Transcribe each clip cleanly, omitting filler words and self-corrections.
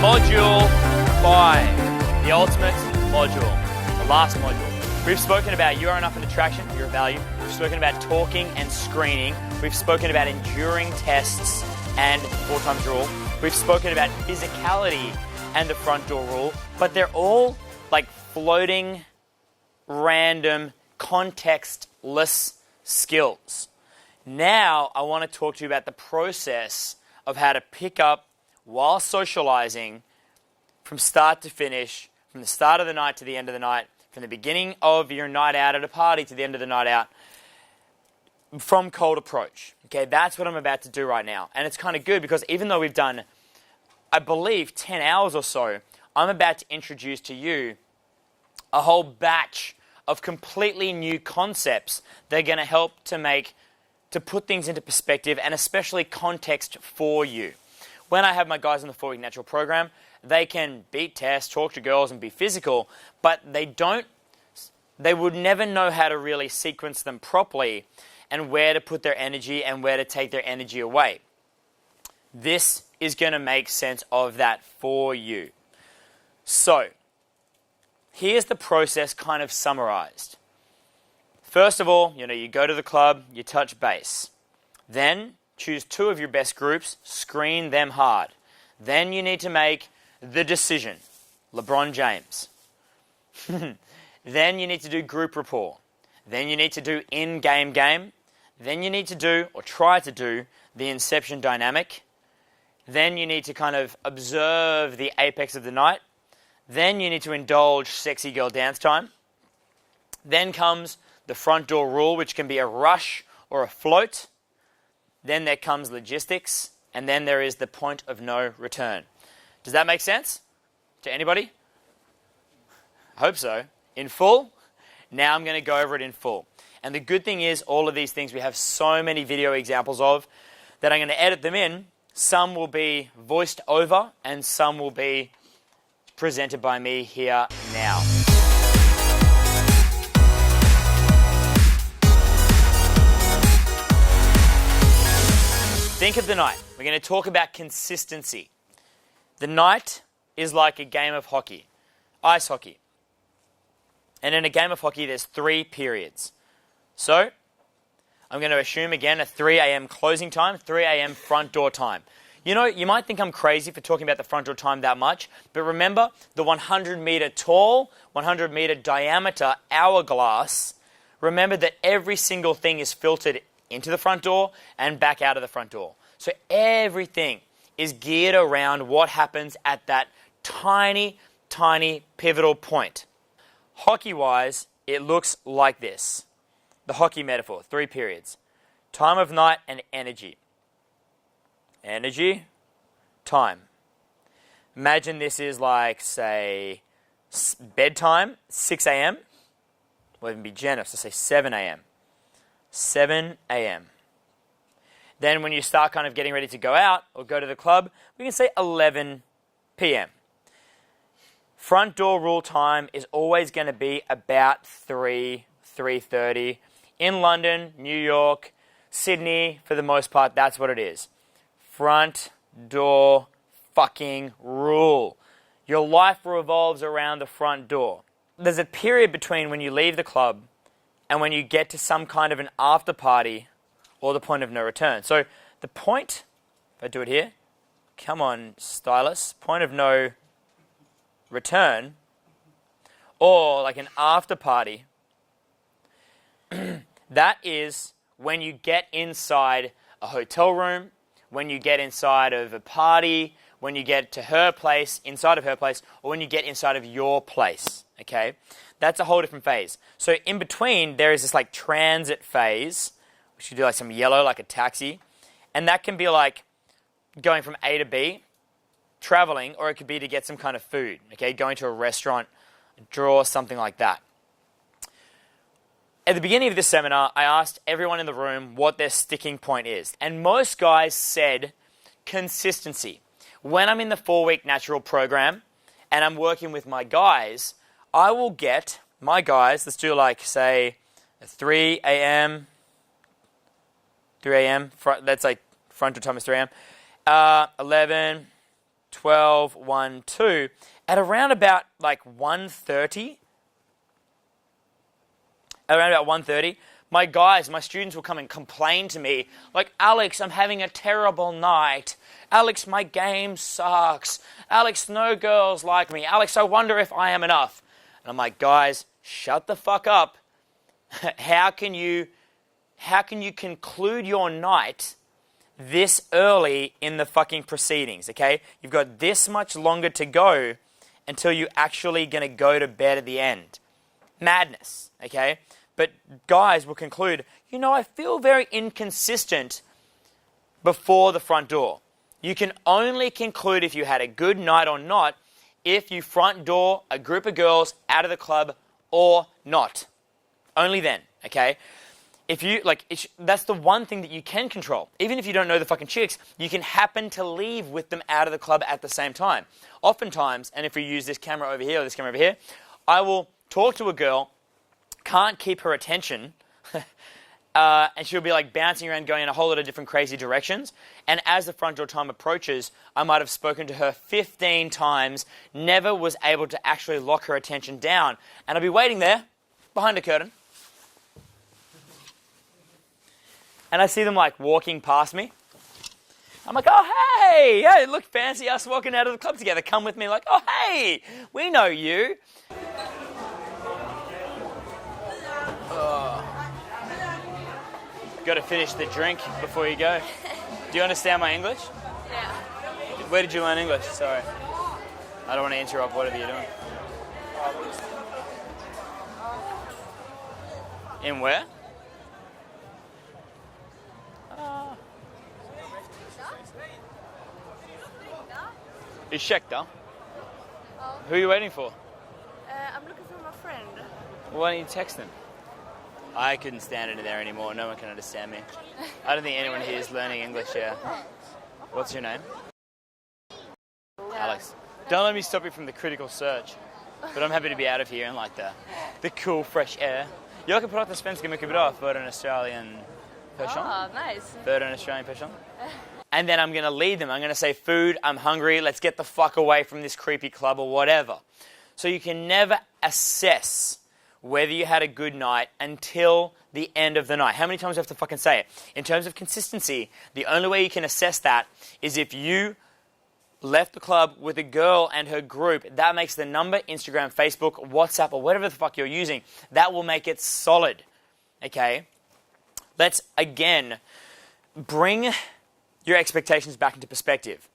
Module 5, the ultimate module, the last module. We've spoken about you are enough an attraction, you're a value. We've spoken about talking and screening. We've spoken about enduring tests and 4 times rule. We've spoken about physicality and the front door rule, but they're all like floating, random, contextless skills. Now I want to talk to you about the process of how to pick up while socializing from start to finish, from the start of the night to the end of the night, from the beginning of your night out at a party to the end of the night out, from cold approach. Okay, that's what I'm about to do right now. And it's kind of good because even though we've done, I believe, 10 hours or so, I'm about to introduce to you a whole batch of completely new concepts that are going to help to put things into perspective and especially context for you. When I have my guys in the 4-week natural program, they can beat tests, talk to girls and be physical, but they would never know how to really sequence them properly and where to put their energy and where to take their energy away. This is going to make sense of that for you. So, here's the process kind of summarized. First of all, you go to the club, you touch base. Then, choose 2 of your best groups, screen them hard. Then you need to make the decision. LeBron James. Then you need to do group rapport. Then you need to do in-game game. Then you need to do, or try to do, the inception dynamic. Then you need to kind of observe the apex of the night. Then you need to indulge sexy girl dance time. Then comes the front door rule, which can be a rush or a float. Then there comes logistics. And then there is the point of no return. Does that make sense to anybody? I hope so. In full? Now I'm going to go over it in full. And the good thing is all of these things we have so many video examples of that I'm going to edit them in. Some will be voiced over and some will be presented by me here now. Think of the night. We're going to talk about consistency. The night is like a game of hockey, ice hockey. And in a game of hockey, there's 3 periods. So, I'm going to assume again a 3 a.m. closing time, 3 a.m. front door time. You might think I'm crazy for talking about the front door time that much, but remember the 100 meter tall, 100 meter diameter hourglass. Remember that every single thing is filtered into the front door and back out of the front door. So everything is geared around what happens at that tiny, tiny pivotal point. Hockey-wise, it looks like this. The hockey metaphor, 3 periods. Time of night and energy. Energy, time. Imagine this is like, say, bedtime, 6 a.m. We'll even be generous, let's say 7 a.m. 7 a.m. Then when you start kind of getting ready to go out or go to the club, we can say 11 p.m. Front door rule time is always going to be about 3:30. In London, New York, Sydney, for the most part, that's what it is. Front door fucking rule. Your life revolves around the front door. There's a period between when you leave the club and when you get to some kind of an after party or the point of no return. So the point, if I do it here, come on stylus, point of no return, or like an after party, that is when you get inside a hotel room, when you get inside of a party, when you get to her place, inside of her place, or when you get inside of your place, okay? That's a whole different phase. So in between, there is this like transit phase, which you do like some yellow, like a taxi, and that can be like going from A to B, traveling, or it could be to get some kind of food, okay? Going to a restaurant, draw, something like that. At the beginning of this seminar, I asked everyone in the room what their sticking point is, and most guys said consistency. When I'm in the 4-week natural program and I'm working with my guys, I will get my guys, let's do like, say, 3 a.m., that's like front door time is 3 a.m., 11, 12, 1, 2. At around about like 1:30, my students will come and complain to me, like, Alex, I'm having a terrible night. Alex, my game sucks. Alex, no girls like me. Alex, I wonder if I am enough. And I'm like, guys, shut the fuck up. How can you conclude your night this early in the fucking proceedings, okay? You've got this much longer to go until you're actually going to go to bed at the end. Madness, okay? But guys will conclude, I feel very inconsistent before the front door. You can only conclude if you had a good night or not if you front door a group of girls out of the club or not. Only then, okay? If you, that's the one thing that you can control. Even if you don't know the fucking chicks, you can happen to leave with them out of the club at the same time. Oftentimes, and if we use this camera over here or this camera over here, I will talk to a girl, can't keep her attention, and she'll be like bouncing around going in a whole lot of different crazy directions. And as the front door time approaches, I might have spoken to her 15 times, never was able to actually lock her attention down. And I'll be waiting there, behind a curtain. And I see them like walking past me. I'm like, oh, hey, look, fancy us walking out of the club together. Come with me. Like, oh, hey, we know you. Got to finish the drink before you go. Do you understand my English? Yeah. Where did you learn English? Sorry. I don't want to interrupt whatever you're doing. In where? Ursäkta. Who are you waiting for? I'm looking for my friend. Why don't you text them? I couldn't stand it there anymore. No one can understand me. I don't think anyone here is learning English yet. What's your name? Alex. Don't let me stop you from the critical search. But I'm happy to be out of here in like the cool, fresh air. Jag kan prata svenska mycket bra för en Australian person. Oh, nice. För en Australian person. And then I'm going to lead them. I'm going to say, food, I'm hungry, let's get the fuck away from this creepy club or whatever. So you can never assess whether you had a good night until the end of the night. How many times do I have to fucking say it? In terms of consistency, the only way you can assess that is if you left the club with a girl and her group. That makes the number, Instagram, Facebook, WhatsApp, or whatever the fuck you're using, that will make it solid. Okay? Let's, again, bring your expectations back into perspective.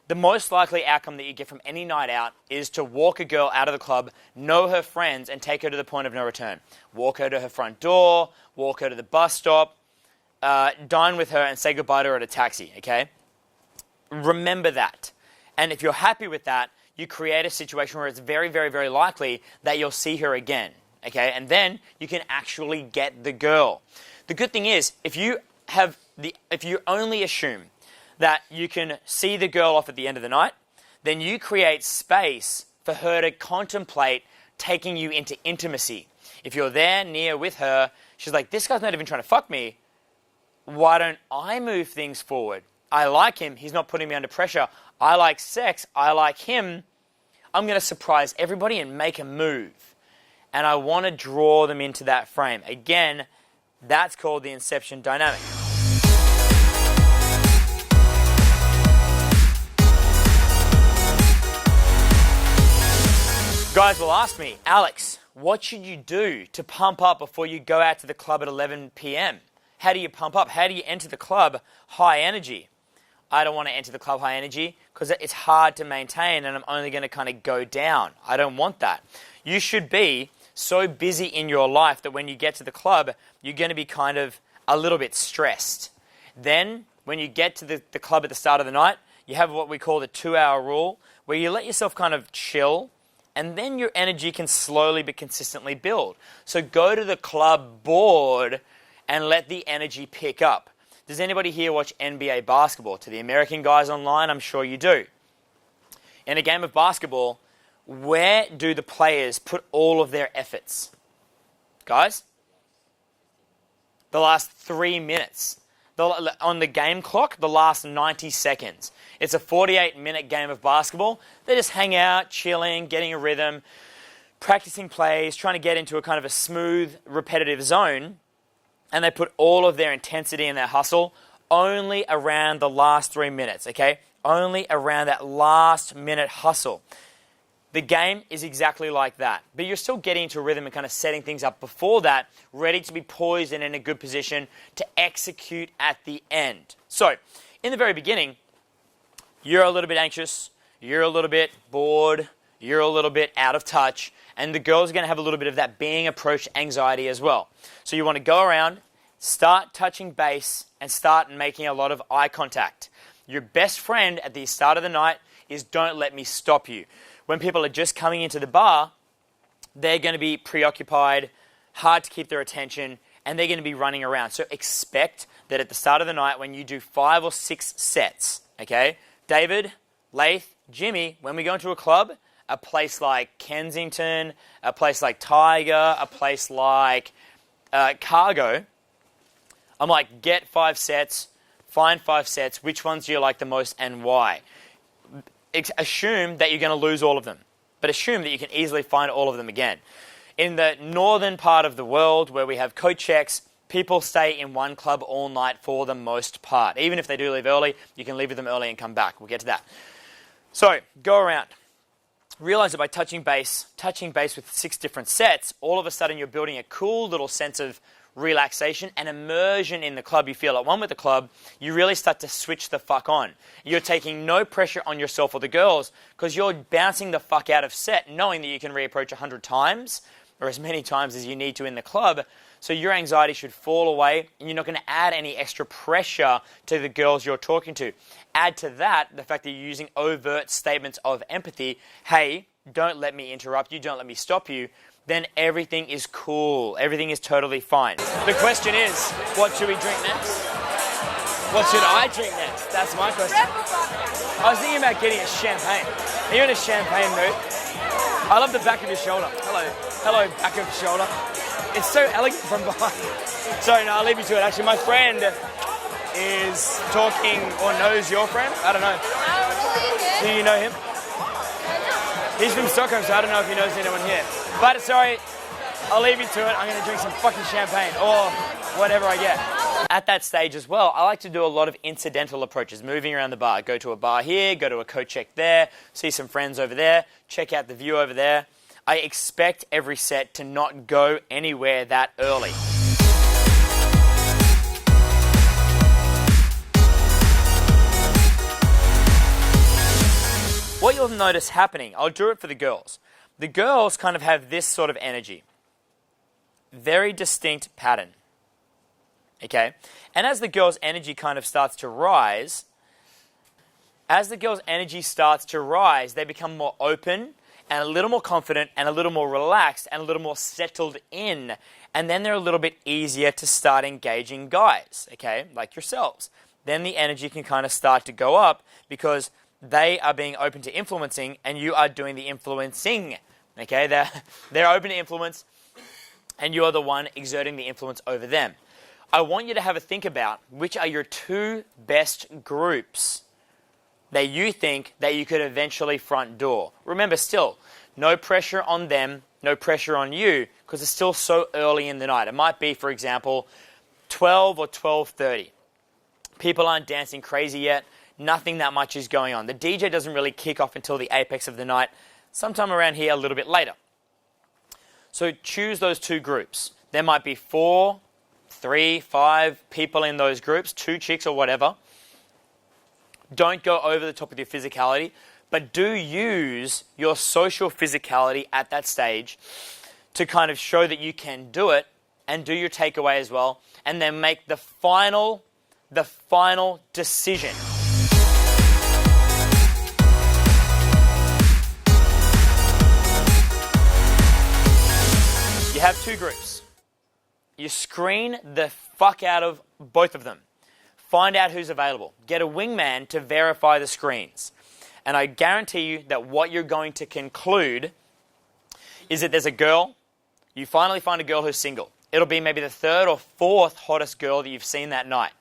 The most likely outcome that you get from any night out is to walk a girl out of the club, know her friends, and take her to the point of no return. Walk her to her front door, walk her to the bus stop, dine with her, and say goodbye to her at a taxi, okay? Remember that. And if you're happy with that, you create a situation where it's very, very, very likely that you'll see her again, okay? And then you can actually get the girl. The good thing is, if you only assume that you can see the girl off at the end of the night, then you create space for her to contemplate taking you into intimacy. If you're there near with her, she's like, this guy's not even trying to fuck me. Why don't I move things forward? I like him. He's not putting me under pressure. I like sex. I like him. I'm going to surprise everybody and make a move. And I want to draw them into that frame. Again, that's called the inception dynamic. Guys will ask me, Alex, what should you do to pump up before you go out to the club at 11 p.m.? How do you pump up? How do you enter the club high energy? I don't want to enter the club high energy because it's hard to maintain and I'm only going to kind of go down. I don't want that. You should be so busy in your life that when you get to the club, you're going to be kind of a little bit stressed. Then, when you get to the club at the start of the night, you have what we call the 2-hour rule, where you let yourself kind of chill, and then your energy can slowly but consistently build. So go to the club bored and let the energy pick up. Does anybody here watch NBA basketball? To the American guys online, I'm sure you do. In a game of basketball, where do the players put all of their efforts? Guys? The last 3 minutes. on the game clock, the last 90 seconds. It's a 48-minute game of basketball. They just hang out, chilling, getting a rhythm, practicing plays, trying to get into a kind of a smooth, repetitive zone, and they put all of their intensity and their hustle only around the last 3 minutes, okay? Only around that last minute hustle. The game is exactly like that, but you're still getting into a rhythm and kind of setting things up before that, ready to be poised and in a good position to execute at the end. So, in the very beginning, you're a little bit anxious, you're a little bit bored, you're a little bit out of touch, and the girls are going to have a little bit of that being approached anxiety as well. So you want to go around, start touching base, and start making a lot of eye contact. Your best friend at the start of the night is don't let me stop you. When people are just coming into the bar, they're going to be preoccupied, hard to keep their attention, and they're going to be running around. So expect that at the start of the night when you do 5 or 6 sets, okay? David, Laith, Jimmy, when we go into a club, a place like Kensington, a place like Tiger, a place like Cargo, I'm like, get 5 sets, find 5 sets, which ones do you like the most and why? Assume that you're going to lose all of them, but assume that you can easily find all of them again. In the northern part of the world where we have coat checks, people stay in one club all night for the most part. Even if they do leave early, you can leave with them early and come back. We'll get to that. So, go around. Realize that by touching base with 6 different sets, all of a sudden you're building a cool little sense of relaxation and immersion in the club. You feel at one with the club, you really start to switch the fuck on. You're taking no pressure on yourself or the girls because you're bouncing the fuck out of set knowing that you can reapproach 100 times or as many times as you need to in the club. So your anxiety should fall away and you're not going to add any extra pressure to the girls you're talking to. Add to that the fact that you're using overt statements of empathy. Hey, don't let me interrupt you, don't let me stop you. Then everything is cool. Everything is totally fine. The question is, what should we drink next? What should I drink next? That's my question. I was thinking about getting a champagne. Are you in a champagne mood? I love the back of your shoulder. Hello, back of your shoulder. It's so elegant from behind. Sorry, no, I'll leave you to it. Actually, my friend is talking or knows your friend. I don't know. Do you know him? He's from Stockholm, so I don't know if he knows anyone here. But sorry, I'll leave you to it. I'm going to drink some fucking champagne or whatever I get. At that stage as well, I like to do a lot of incidental approaches, moving around the bar. Go to a bar here, go to a coat check there, see some friends over there, check out the view over there. I expect every set to not go anywhere that early. What you'll notice happening, I'll do it for the girls. The girls kind of have this sort of energy. Very distinct pattern. Okay? And as the girls' energy kind of starts to rise, they become more open and a little more confident and a little more relaxed and a little more settled in. And then they're a little bit easier to start engaging guys, okay, like yourselves. Then the energy can kind of start to go up because they are being open to influencing and you are doing the influencing, okay? They're open to influence and you are the one exerting the influence over them. I want you to have a think about which are your 2 best groups that you think that you could eventually front door. Remember still, no pressure on them, no pressure on you, because it's still so early in the night. It might be, for example, 12 or 12:30. People aren't dancing crazy yet. Nothing that much is going on. The DJ doesn't really kick off until the apex of the night, sometime around here a little bit later. So choose those 2 groups. There might be 4, 3, 5 people in those groups, 2 chicks or whatever. Don't go over the top with your physicality, but do use your social physicality at that stage to kind of show that you can do it and do your takeaway as well, and then make the final decision. You have 2 groups. You screen the fuck out of both of them. Find out who's available. Get a wingman to verify the screens. And I guarantee you that what you're going to conclude is that there's a girl, you finally find a girl who's single. It'll be maybe the 3rd or 4th hottest girl that you've seen that night.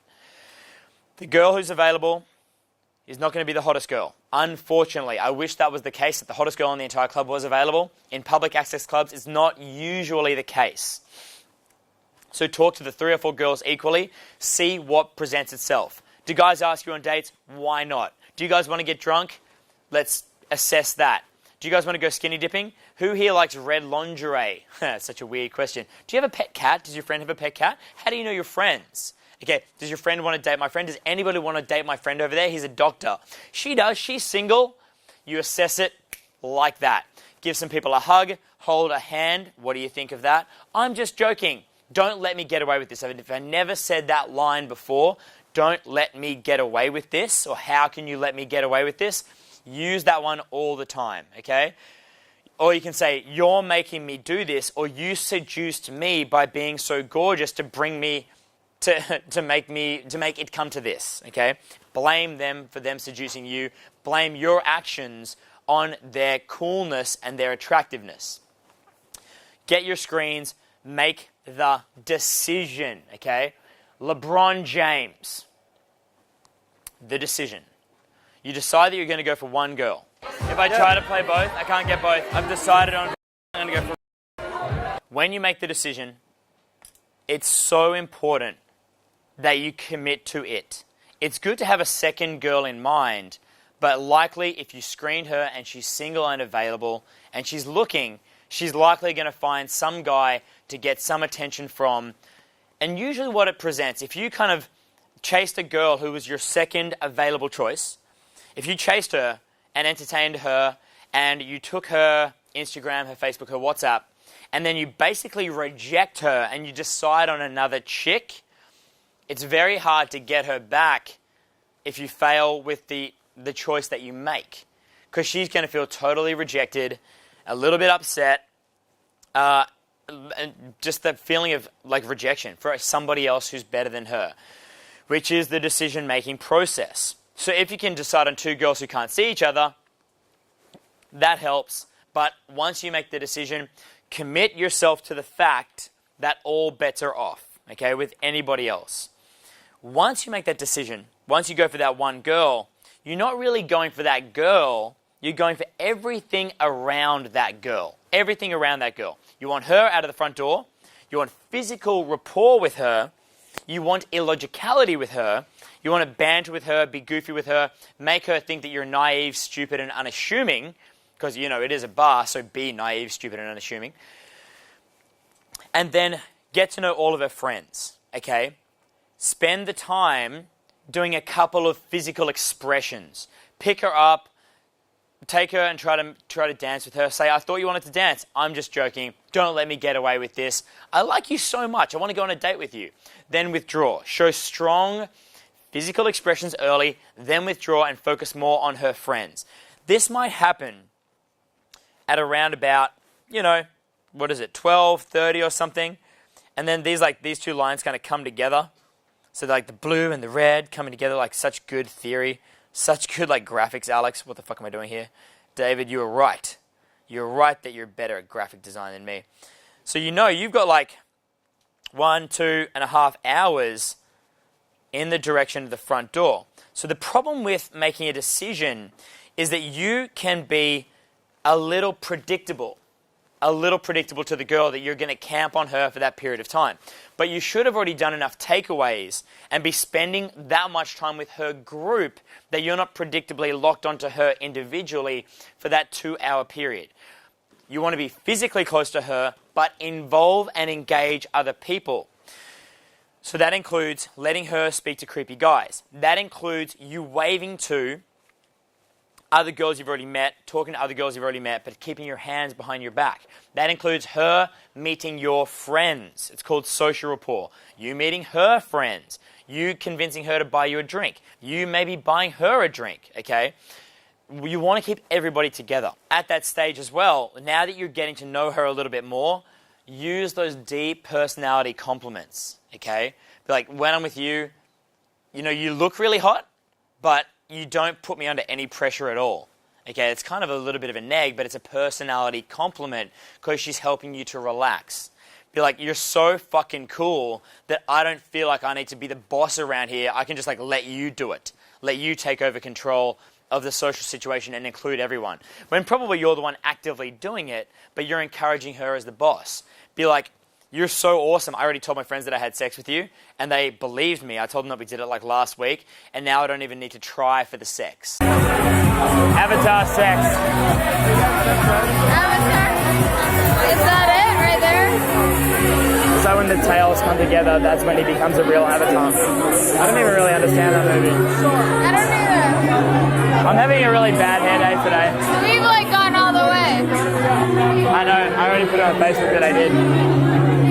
The girl who's available is not going to be the hottest girl. Unfortunately, I wish that was the case, that the hottest girl in the entire club was available. In public access clubs, it's not usually the case. So talk to the 3 or 4 girls equally, see what presents itself. Do guys ask you on dates? Why not? Do you guys want to get drunk? Let's assess that. Do you guys want to go skinny dipping? Who here likes red lingerie? Such a weird question. Do you have a pet cat? Does your friend have a pet cat? How do you know your friends? Okay, does your friend want to date my friend? Does anybody want to date my friend over there? He's a doctor. She does. She's single. You assess it like that. Give some people a hug. Hold a hand. What do you think of that? I'm just joking. Don't let me get away with this. If I never said that line before, don't let me get away with this, or how can you let me get away with this? Use that one all the time, okay? Or you can say, you're making me do this, or you seduced me by being so gorgeous to bring me to make it come to this, okay? Blame them for them seducing you. Blame your actions on their coolness and their attractiveness. Get your screens, make the decision, okay? LeBron James, the decision. You decide that you're going to go for one girl. If I try to play both, I can't get both. I've decided I'm going to go for. When you make the decision, it's so important that you commit to it. It's good to have a second girl in mind, but likely if you screen her and she's single and available and she's looking, she's likely going to find some guy to get some attention from. And usually what it presents, if you kind of chased a girl who was your second available choice, if you chased her and entertained her and you took her Instagram, her Facebook, her WhatsApp, and then you basically reject her and you decide on another chick, it's very hard to get her back if you fail with the choice that you make, because she's going to feel totally rejected, a little bit upset, and just the feeling of like rejection for somebody else who's better than her, which is the decision-making process. So if you can decide on 2 girls who can't see each other, that helps. But once you make the decision, commit yourself to the fact that all bets are off, okay, with anybody else. Once you make that decision, once you go for that one girl, you're not really going for that girl, you're going for everything around that girl. Everything around that girl. You want her out of the front door. You want physical rapport with her. You want illogicality with her. You want to banter with her, be goofy with her, make her think that you're naive, stupid, and unassuming, because, you know, it is a bar, so be naive, stupid, and unassuming. And then get to know all of her friends, okay? Spend the time doing a couple of physical expressions. Pick her up, take her and try to dance with her. Say, I thought you wanted to dance. I'm just joking. Don't let me get away with this. I like you so much. I want to go on a date with you. Then withdraw. Show strong physical expressions early, then withdraw and focus more on her friends. This might happen at around about, 12:30 or something. And then these 2 lines kind of come together. So like the blue and the red coming together, like such good theory. Such good graphics, Alex. What the fuck am I doing here? David, you were right. You're right that you're better at graphic design than me. So you've got 1.5 hours in the direction of the front door. So the problem with making a decision is that you can be a little predictable to the girl, that you're going to camp on her for that period of time. But you should have already done enough takeaways and be spending that much time with her group that you're not predictably locked onto her individually for that 2-hour period. You want to be physically close to her, but involve and engage other people. So that includes letting her speak to creepy guys. That includes you waving to other girls you've already met, talking to other girls you've already met, but keeping your hands behind your back. That includes her meeting your friends. It's called social rapport. You meeting her friends. You convincing her to buy you a drink. You maybe buying her a drink, okay? You want to keep everybody together. At that stage as well, now that you're getting to know her a little bit more, use those deep personality compliments, okay? Be like, when I'm with you, you look really hot, but you don't put me under any pressure at all. Okay, it's kind of a little bit of a neg, but it's a personality compliment because she's helping you to relax. Be like, you're so fucking cool that I don't feel like I need to be the boss around here. I can just like let you do it. Let you take over control of the social situation and include everyone. When probably you're the one actively doing it, but you're encouraging her as the boss. Be like, you're so awesome. I already told my friends that I had sex with you, and they believed me. I told them that we did it like last week, and now I don't even need to try for the sex. Avatar sex. Avatar? Is that it right there? So when the tails come together, that's when he becomes a real avatar. I don't even really understand that movie. I don't either. I'm having a really bad hair day today. We've like gone all the way. I know, I already put it on Facebook that I did.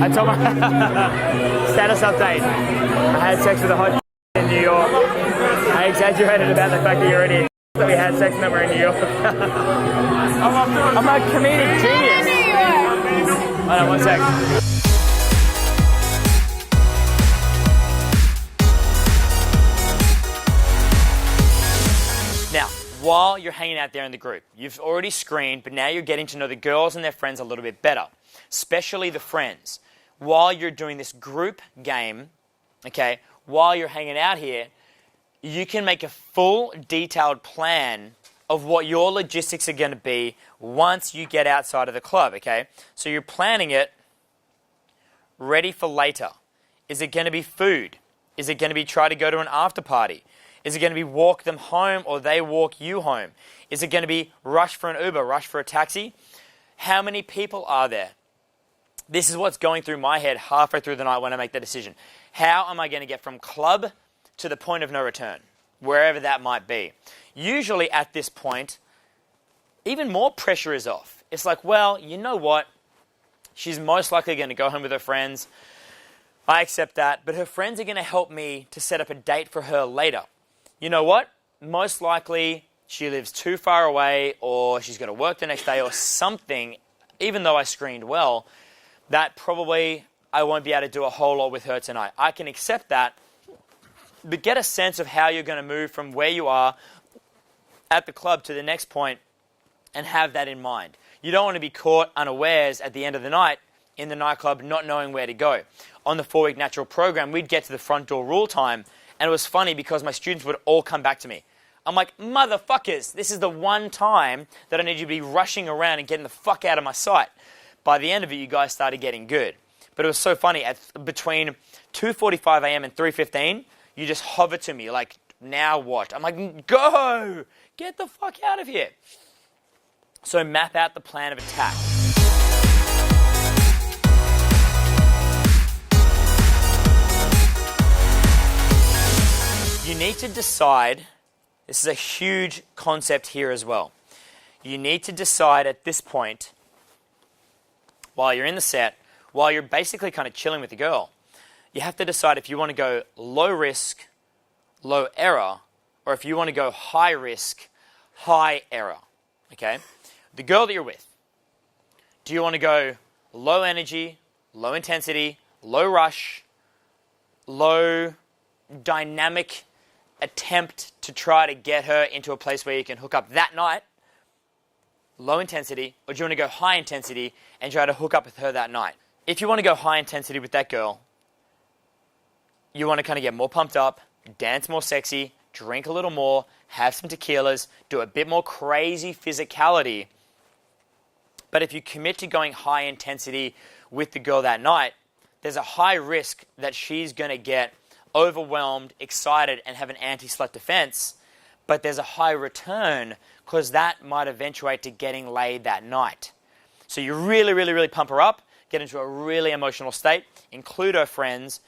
I told my status update. I had sex with a hot in New York. I exaggerated about the fact that you're already that we had sex and that we're in New York. I'm a comedic genius. Hold on, one sec. Now, while you're hanging out there in the group, you've already screened, but now you're getting to know the girls and their friends a little bit better, especially the friends. While you're doing this group game, okay, while you're hanging out here, you can make a full detailed plan of what your logistics are going to be once you get outside of the club, okay? So you're planning it ready for later. Is it going to be food? Is it going to be try to go to an after party? Is it going to be walk them home or they walk you home? Is it going to be rush for an Uber, rush for a taxi? How many people are there? This is what's going through my head halfway through the night when I make the decision. How am I going to get from club to the point of no return, wherever that might be? Usually at this point, even more pressure is off. It's like, well, you know what? She's most likely going to go home with her friends. I accept that, but her friends are going to help me to set up a date for her later. You know what? Most likely she lives too far away or she's got to work the next day or something, even though I screened well, that probably I won't be able to do a whole lot with her tonight. I can accept that, but get a sense of how you're going to move from where you are at the club to the next point and have that in mind. You don't want to be caught unawares at the end of the night in the nightclub not knowing where to go. On the 4-week natural program, we'd get to the front door rule time, and it was funny because my students would all come back to me. I'm like, motherfuckers, this is the one time that I need you to be rushing around and getting the fuck out of my sight. By the end of it, you guys started getting good. But it was so funny. Between 2:45 a.m. and 3:15, you just hover to me like, now what? I'm like, go! Get the fuck out of here. So map out the plan of attack. You need to decide, this is a huge concept here as well. You need to decide at this point, while you're in the set, while you're basically kind of chilling with the girl, you have to decide if you want to go low risk, low error, or if you want to go high risk, high error, okay? The girl that you're with, do you want to go low energy, low intensity, low rush, low dynamic attempt to try to get her into a place where you can hook up that night, low intensity, or do you want to go high intensity and try to hook up with her that night? If you want to go high intensity with that girl, you want to kind of get more pumped up, dance more sexy, drink a little more, have some tequilas, do a bit more crazy physicality. But if you commit to going high intensity with the girl that night, there's a high risk that she's going to get overwhelmed, excited, and have an anti-slut defense. But there's a high return because that might eventuate to getting laid that night. So you really, really, really pump her up, get into a really emotional state, include her friends,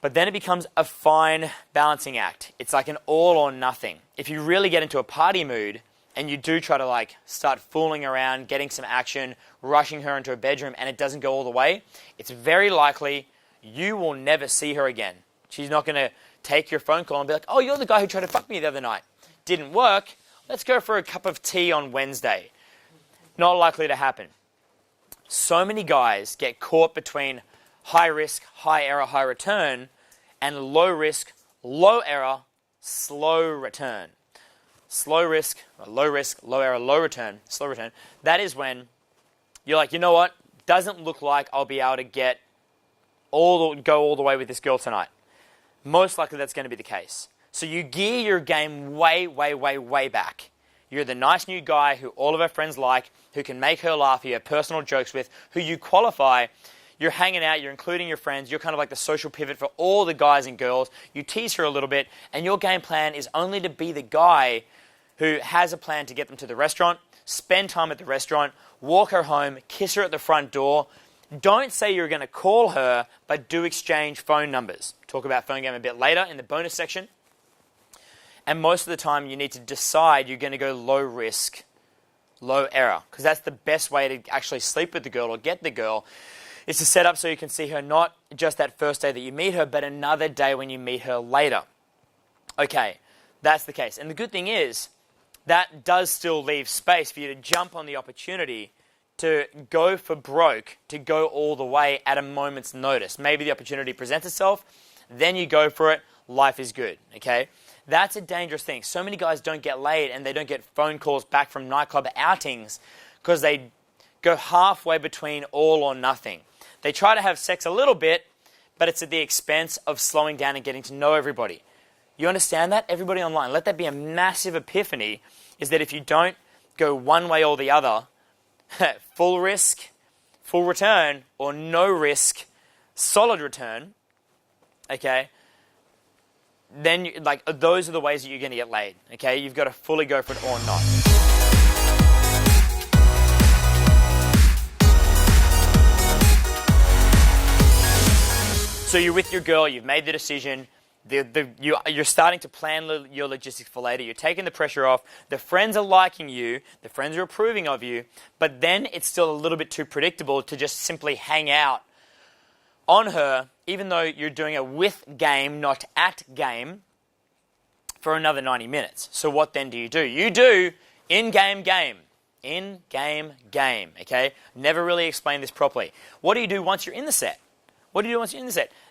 but then it becomes a fine balancing act. It's like an all or nothing. If you really get into a party mood and you do try to like start fooling around, getting some action, rushing her into a bedroom, and it doesn't go all the way, it's very likely you will never see her again. She's not going to take your phone call and be like, oh, you're the guy who tried to fuck me the other night. Didn't work. Let's go for a cup of tea on Wednesday. Not likely to happen. So many guys get caught between high risk, high error, high return, and low risk, low error, slow return. Slow risk, low error, low return, slow return. That is when you're like, you know what? doesn't look like I'll be able to go all the way with this girl tonight. Most likely that's going to be the case. So you gear your game way, way, way, way back. You're the nice new guy who all of her friends like, who can make her laugh, you have personal jokes with, who you qualify. You're hanging out, you're including your friends, you're kind of like the social pivot for all the guys and girls. You tease her a little bit, and your game plan is only to be the guy who has a plan to get them to the restaurant, spend time at the restaurant, walk her home, kiss her at the front door. Don't say you're going to call her, but do exchange phone numbers. Talk about phone game a bit later in the bonus section. And most of the time you need to decide you're going to go low risk, low error, because that's the best way to actually sleep with the girl or get the girl. It's to set up so you can see her not just that first day that you meet her, but another day when you meet her later. Okay, that's the case. And the good thing is, that does still leave space for you to jump on the opportunity to go for broke, to go all the way at a moment's notice. Maybe the opportunity presents itself, then you go for it, life is good, okay? That's a dangerous thing. So many guys don't get laid and they don't get phone calls back from nightclub outings because they go halfway between all or nothing. They try to have sex a little bit, but it's at the expense of slowing down and getting to know everybody. You understand that? Everybody online, let that be a massive epiphany, is that if you don't go one way or the other, full risk, full return, or no risk, solid return, okay, then those are the ways that you're going to get laid, okay? You've got to fully go for it or not. So you're with your girl, you've made the decision, you're starting to plan your logistics for later, you're taking the pressure off, the friends are liking you, the friends are approving of you, but then it's still a little bit too predictable to just simply hang out on her, even though you're doing a with game, not at game, for another 90 minutes. So what then do? You do in-game game. In-game game, okay? Never really explained this properly. What do you do once you're in the set?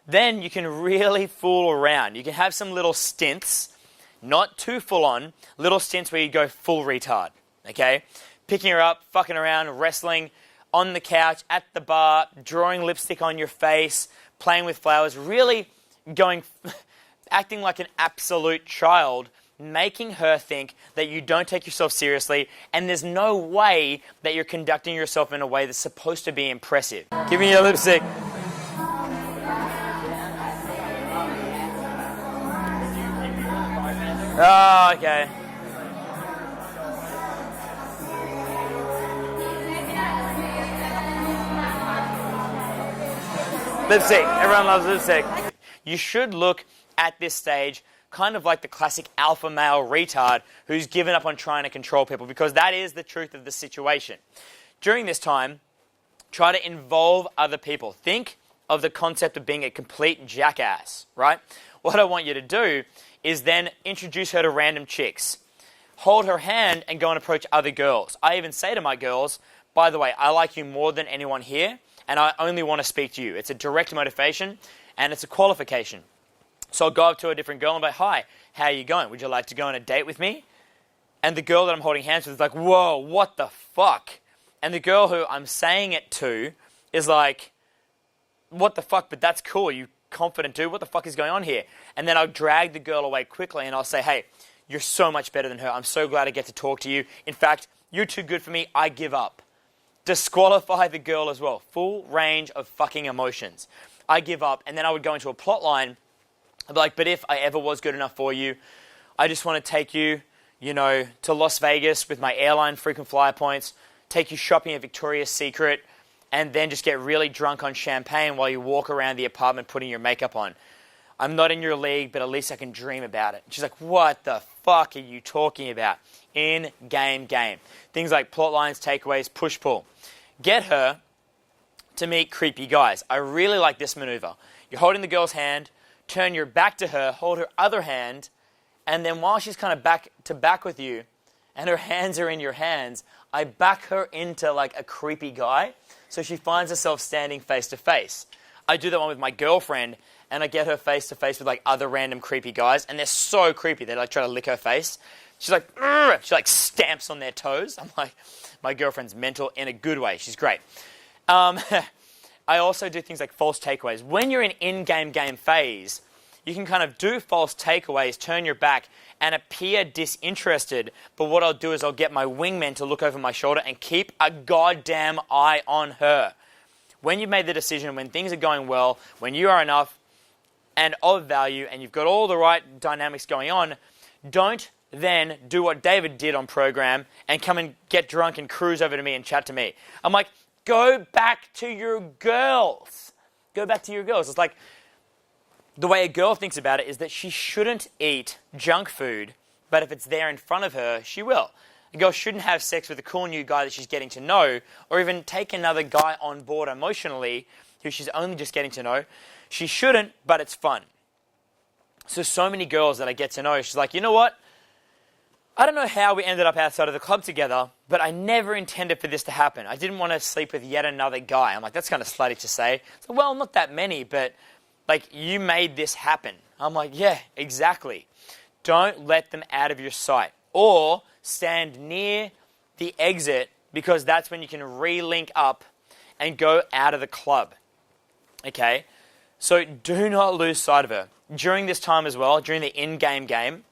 Then you can really fool around. You can have some little stints, not too full on, little stints where you go full retard, okay? Picking her up, fucking around, wrestling, on the couch, at the bar, drawing lipstick on your face, playing with flowers, really acting like an absolute child, making her think that you don't take yourself seriously, and there's no way that you're conducting yourself in a way that's supposed to be impressive. Give me your lipstick. Oh, okay. Lipstick. Everyone loves lipstick. You should look at this stage kind of like the classic alpha male retard who's given up on trying to control people, because that is the truth of the situation. During this time, try to involve other people. Think of the concept of being a complete jackass, right? What I want you to do is then introduce her to random chicks. Hold her hand and go and approach other girls. I even say to my girls, by the way, I like you more than anyone here, and I only want to speak to you. It's a direct motivation, and it's a qualification. So I'll go up to a different girl and be like, hi, how are you going? Would you like to go on a date with me? And the girl that I'm holding hands with is like, whoa, what the fuck? And the girl who I'm saying it to is like, what the fuck, but that's cool. You confident dude, what the fuck is going on here? And then I'll drag the girl away quickly and I'll say, hey, you're so much better than her. I'm so glad I get to talk to you. In fact, you're too good for me. I give up. Disqualify the girl as well. Full range of fucking emotions. I give up. And then I would go into a plot line. I'd be like, but if I ever was good enough for you, I just want to take you, to Las Vegas with my airline frequent flyer points, take you shopping at Victoria's Secret, and then just get really drunk on champagne while you walk around the apartment putting your makeup on. I'm not in your league, but at least I can dream about it. She's like, what the fuck are you talking about? In-game game. Things like plot lines, takeaways, push-pull. Get her to meet creepy guys. I really like this maneuver. You're holding the girl's hand, turn your back to her, hold her other hand, and then while she's kind of back to back with you, and her hands are in your hands, I back her into like a creepy guy, so she finds herself standing face to face. I do that one with my girlfriend, and I get her face to face with like other random creepy guys, and they're so creepy. They like try to lick her face. She's like, ugh! She like stamps on their toes. I'm like, my girlfriend's mental in a good way. She's great. I also do things like false takeaways. When you're in in-game game phase, you can kind of do false takeaways, turn your back, and appear disinterested. But what I'll do is I'll get my wingman to look over my shoulder and keep a goddamn eye on her. When you've made the decision, when things are going well, when you are enough and of value, and you've got all the right dynamics going on, don't then do what David did on program and come and get drunk and cruise over to me and chat to me. I'm like, go back to your girls. Go back to your girls. It's like, the way a girl thinks about it is that she shouldn't eat junk food, but if it's there in front of her, she will. A girl shouldn't have sex with a cool new guy that she's getting to know, or even take another guy on board emotionally who she's only just getting to know. She shouldn't, but it's fun. So many girls that I get to know, she's like, you know what? I don't know how we ended up outside of the club together, but I never intended for this to happen. I didn't want to sleep with yet another guy. I'm like, that's kind of slutty to say. So, well, not that many, but like, you made this happen. I'm like, yeah, exactly. Don't let them out of your sight. Or stand near the exit, because that's when you can re-link up and go out of the club. Okay? So do not lose sight of her. During this time as well, during the in-game game,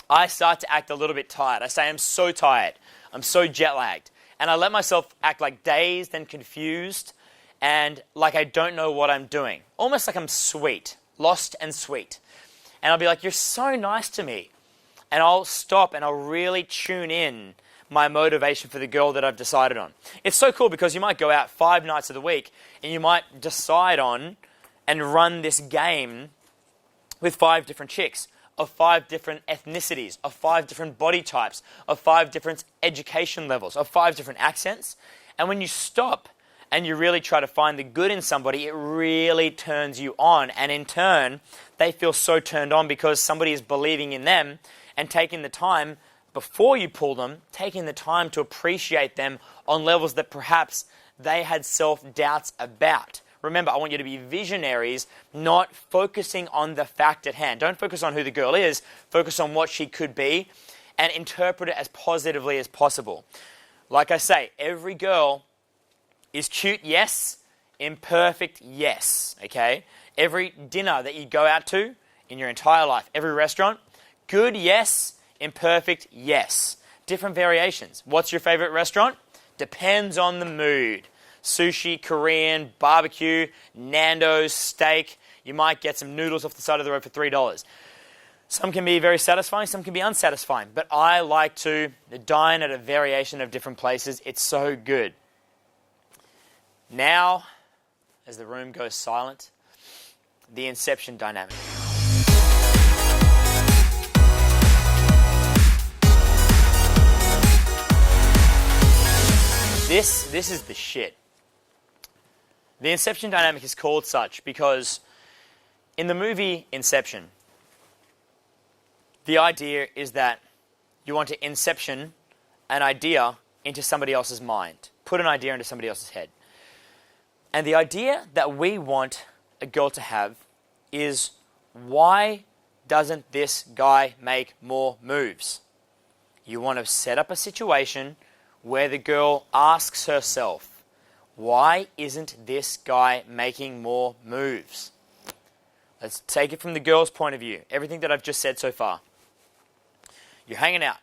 I start to act a little bit tired. I say I'm so tired. I'm so jet-lagged. And I let myself act like dazed and confused and like I don't know what I'm doing. Almost like I'm sweet. Lost and sweet. And I'll be like, you're so nice to me. And I'll stop and I'll really tune in my motivation for the girl that I've decided on. It's so cool because you might go out 5 nights of the week and you might decide on and run this game with 5 different chicks, of 5 different ethnicities, of 5 different body types, of 5 different education levels, of 5 different accents. And when you stop and you really try to find the good in somebody, it really turns you on. And in turn, they feel so turned on because somebody is believing in them and taking the time before you pull them, taking the time to appreciate them on levels that perhaps they had self-doubts about. Remember, I want you to be visionaries, not focusing on the fact at hand. Don't focus on who the girl is. Focus on what she could be and interpret it as positively as possible. Like I say, every girl is cute, yes. Imperfect, yes. Okay? Every dinner that you go out to in your entire life, every restaurant, good, yes. Imperfect, yes. Different variations. What's your favorite restaurant? Depends on the mood. Sushi, Korean, barbecue, Nando's, steak. You might get some noodles off the side of the road for $3. Some can be very satisfying, some can be unsatisfying. But I like to dine at a variation of different places. It's so good. Now, as the room goes silent, the inception dynamic. This is the shit. The inception dynamic is called such because in the movie Inception, the idea is that you want to inception an idea into somebody else's mind. Put an idea into somebody else's head. And the idea that we want a girl to have is, why doesn't this guy make more moves? You want to set up a situation where the girl asks herself, why isn't this guy making more moves? Let's take it from the girl's point of view. Everything that I've just said so far. You're hanging out.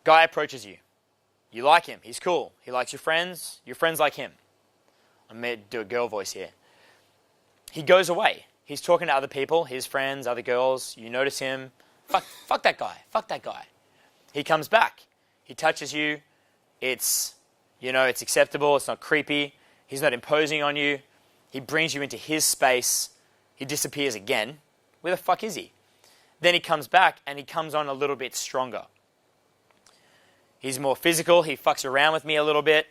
Guy approaches you. You like him. He's cool. He likes your friends. Your friends like him. I'm going to do a girl voice here. He goes away. He's talking to other people, his friends, other girls. You notice him. Fuck that guy. Fuck that guy. He comes back. He touches you. It's acceptable. It's not creepy. He's not imposing on you. He brings you into his space. He disappears again. Where the fuck is he? Then he comes back and he comes on a little bit stronger. He's more physical. He fucks around with me a little bit.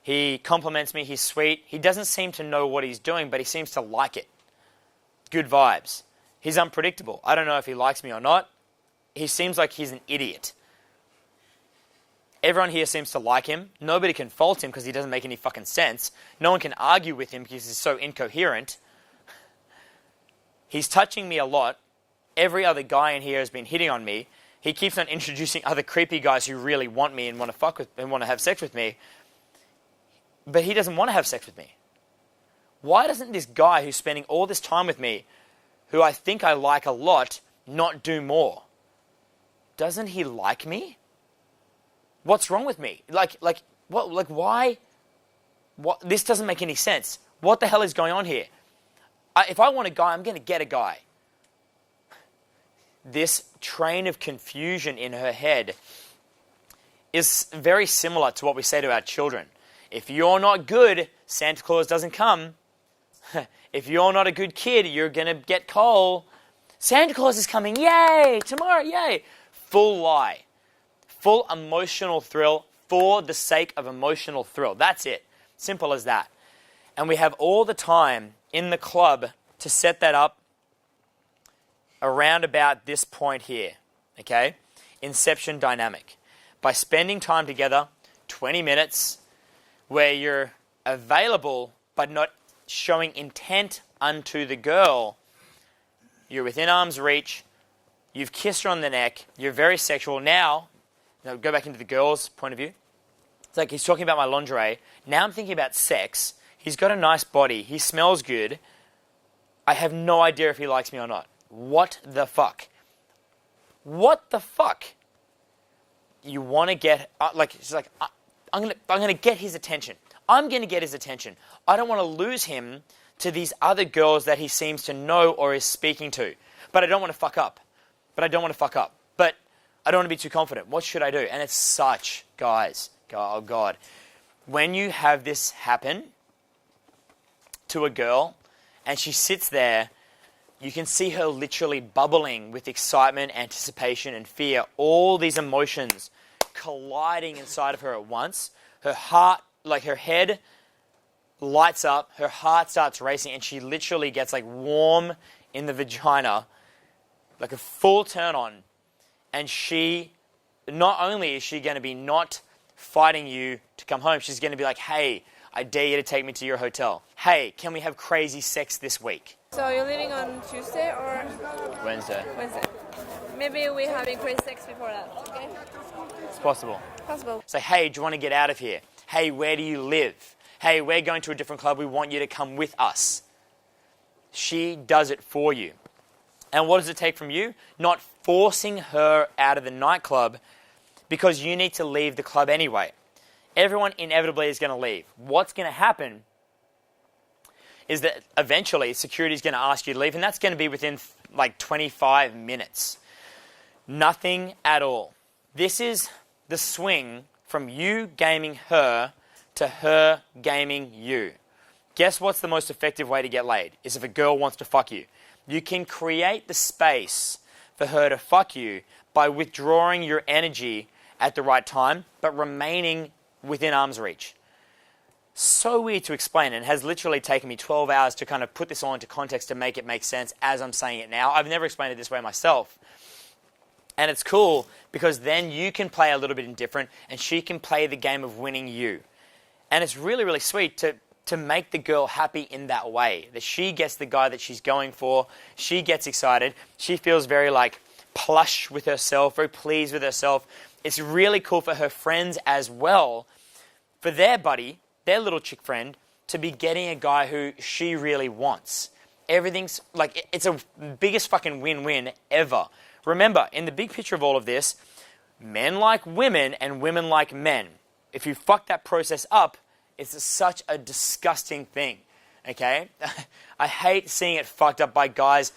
He compliments me. He's sweet. He doesn't seem to know what he's doing, but he seems to like it. Good vibes. He's unpredictable. I don't know if he likes me or not. He seems like he's an idiot. Everyone here seems to like him. Nobody can fault him because he doesn't make any fucking sense. No one can argue with him because he's so incoherent. He's touching me a lot. Every other guy in here has been hitting on me. He keeps on introducing other creepy guys who really want me and want to fuck with and want to have sex with me. but he doesn't want to have sex with me? Why doesn't this guy who's spending all this time with me, who I think I like a lot, not do more? Doesn't he like me? What's wrong with me? Why? What? This doesn't make any sense. What the hell is going on here? If I want a guy, I'm going to get a guy. This train of confusion in her head is very similar to what we say to our children. If you're not good, Santa Claus doesn't come. If you're not a good kid, you're going to get coal. Santa Claus is coming, yay! Tomorrow, yay! Full lie. Full emotional thrill for the sake of emotional thrill. That's it. Simple as that. And we have all the time in the club to set that up around about this point here. Okay? Inception dynamic. By spending time together, 20 minutes, where you're available but not showing intent unto the girl, you're within arm's reach, you've kissed her on the neck, you're very sexual. Now, go back into the girl's point of view. It's like he's talking about my lingerie. Now I'm thinking about sex. He's got a nice body. He smells good. I have no idea if he likes me or not. What the fuck? What the fuck? You want to get, she's like, I'm gonna get his attention. I'm gonna get his attention. I don't want to lose him to these other girls that he seems to know or is speaking to. But I don't want to fuck up. But I don't want to be too confident. What should I do? And it's such, guys, oh God. When you have this happen to a girl and she sits there, you can see her literally bubbling with excitement, anticipation, and fear. All these emotions colliding inside of her at once. Her heart, her head lights up, her heart starts racing, and she literally gets warm in the vagina, like a full turn on. And she, not only is she going to be not fighting you to come home, she's going to be like, hey, I dare you to take me to your hotel. Hey, can we have crazy sex this week? So you're leaving on Tuesday or? Wednesday. Maybe we're having crazy sex before that, okay? It's possible. Possible. Say, hey, do you want to get out of here? Hey, where do you live? Hey, we're going to a different club. We want you to come with us. She does it for you. And what does it take from you? Not forcing her out of the nightclub because you need to leave the club anyway. Everyone inevitably is going to leave. What's going to happen is that eventually security is going to ask you to leave, and that's going to be within 25 minutes. Nothing at all. This is the swing from you gaming her to her gaming you. Guess what's the most effective way to get laid? Is if a girl wants to fuck you. You can create the space for her to fuck you by withdrawing your energy at the right time, but remaining within arm's reach. So weird to explain, and it has literally taken me 12 hours to kind of put this all into context to make it make sense as I'm saying it now. I've never explained it this way myself. And it's cool because then you can play a little bit indifferent and she can play the game of winning you. And it's really, really sweet to make the girl happy in that way. That she gets the guy that she's going for. She gets excited. She feels very plush with herself, very pleased with herself. It's really cool for her friends as well, for their buddy, their little chick friend, to be getting a guy who she really wants. Everything's it's a biggest fucking win-win ever. Remember, in the big picture of all of this, men like women and women like men. If you fuck that process up, it's such a disgusting thing, okay? I hate seeing it fucked up by guys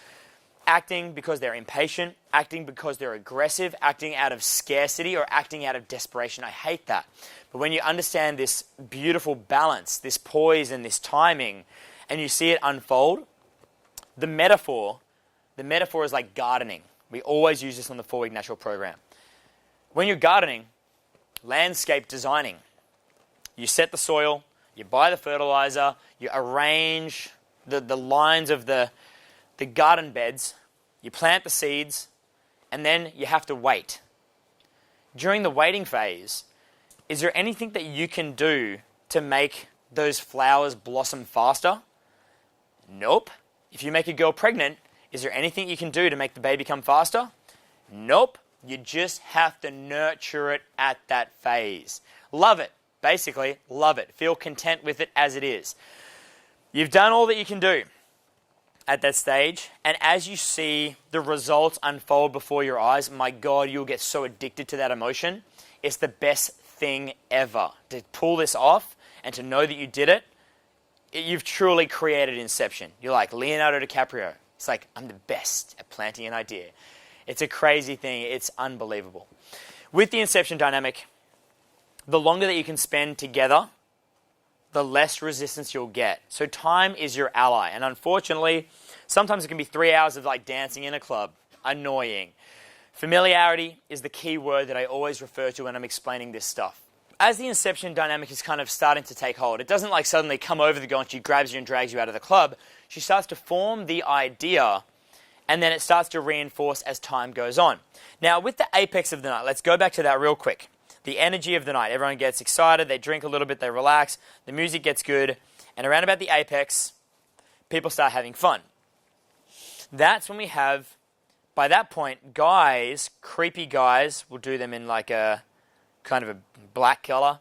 acting because they're impatient, acting because they're aggressive, acting out of scarcity, or acting out of desperation. I hate that. But when you understand this beautiful balance, this poise and this timing, and you see it unfold, the metaphor is like gardening. We always use this on the 4-week natural program. When you're gardening, landscape designing, you set the soil, you buy the fertilizer, you arrange the lines of the garden beds, you plant the seeds, and then you have to wait. During the waiting phase, is there anything that you can do to make those flowers blossom faster? Nope. If you make a girl pregnant, is there anything you can do to make the baby come faster? Nope. You just have to nurture it at that phase. Love it. Basically, love it. Feel content with it as it is. You've done all that you can do at that stage, and as you see the results unfold before your eyes, my God, you'll get so addicted to that emotion. It's the best thing ever. To pull this off and to know that you did it, you've truly created Inception. You're like Leonardo DiCaprio. It's like, I'm the best at planting an idea. It's a crazy thing. It's unbelievable. With the Inception dynamic, the longer that you can spend together, the less resistance you'll get. So time is your ally. And unfortunately, sometimes it can be 3 hours of like dancing in a club. Annoying. Familiarity is the key word that I always refer to when I'm explaining this stuff. As the Inception dynamic is kind of starting to take hold, it doesn't like suddenly come over the girl and she grabs you and drags you out of the club. She starts to form the idea, and then it starts to reinforce as time goes on. Now, with the apex of the night, let's go back to that real quick. The energy of the night. Everyone gets excited, they drink a little bit, they relax, the music gets good, and around about the apex, people start having fun. That's when we have, by that point, guys, creepy guys, we'll do them in like a kind of a black color.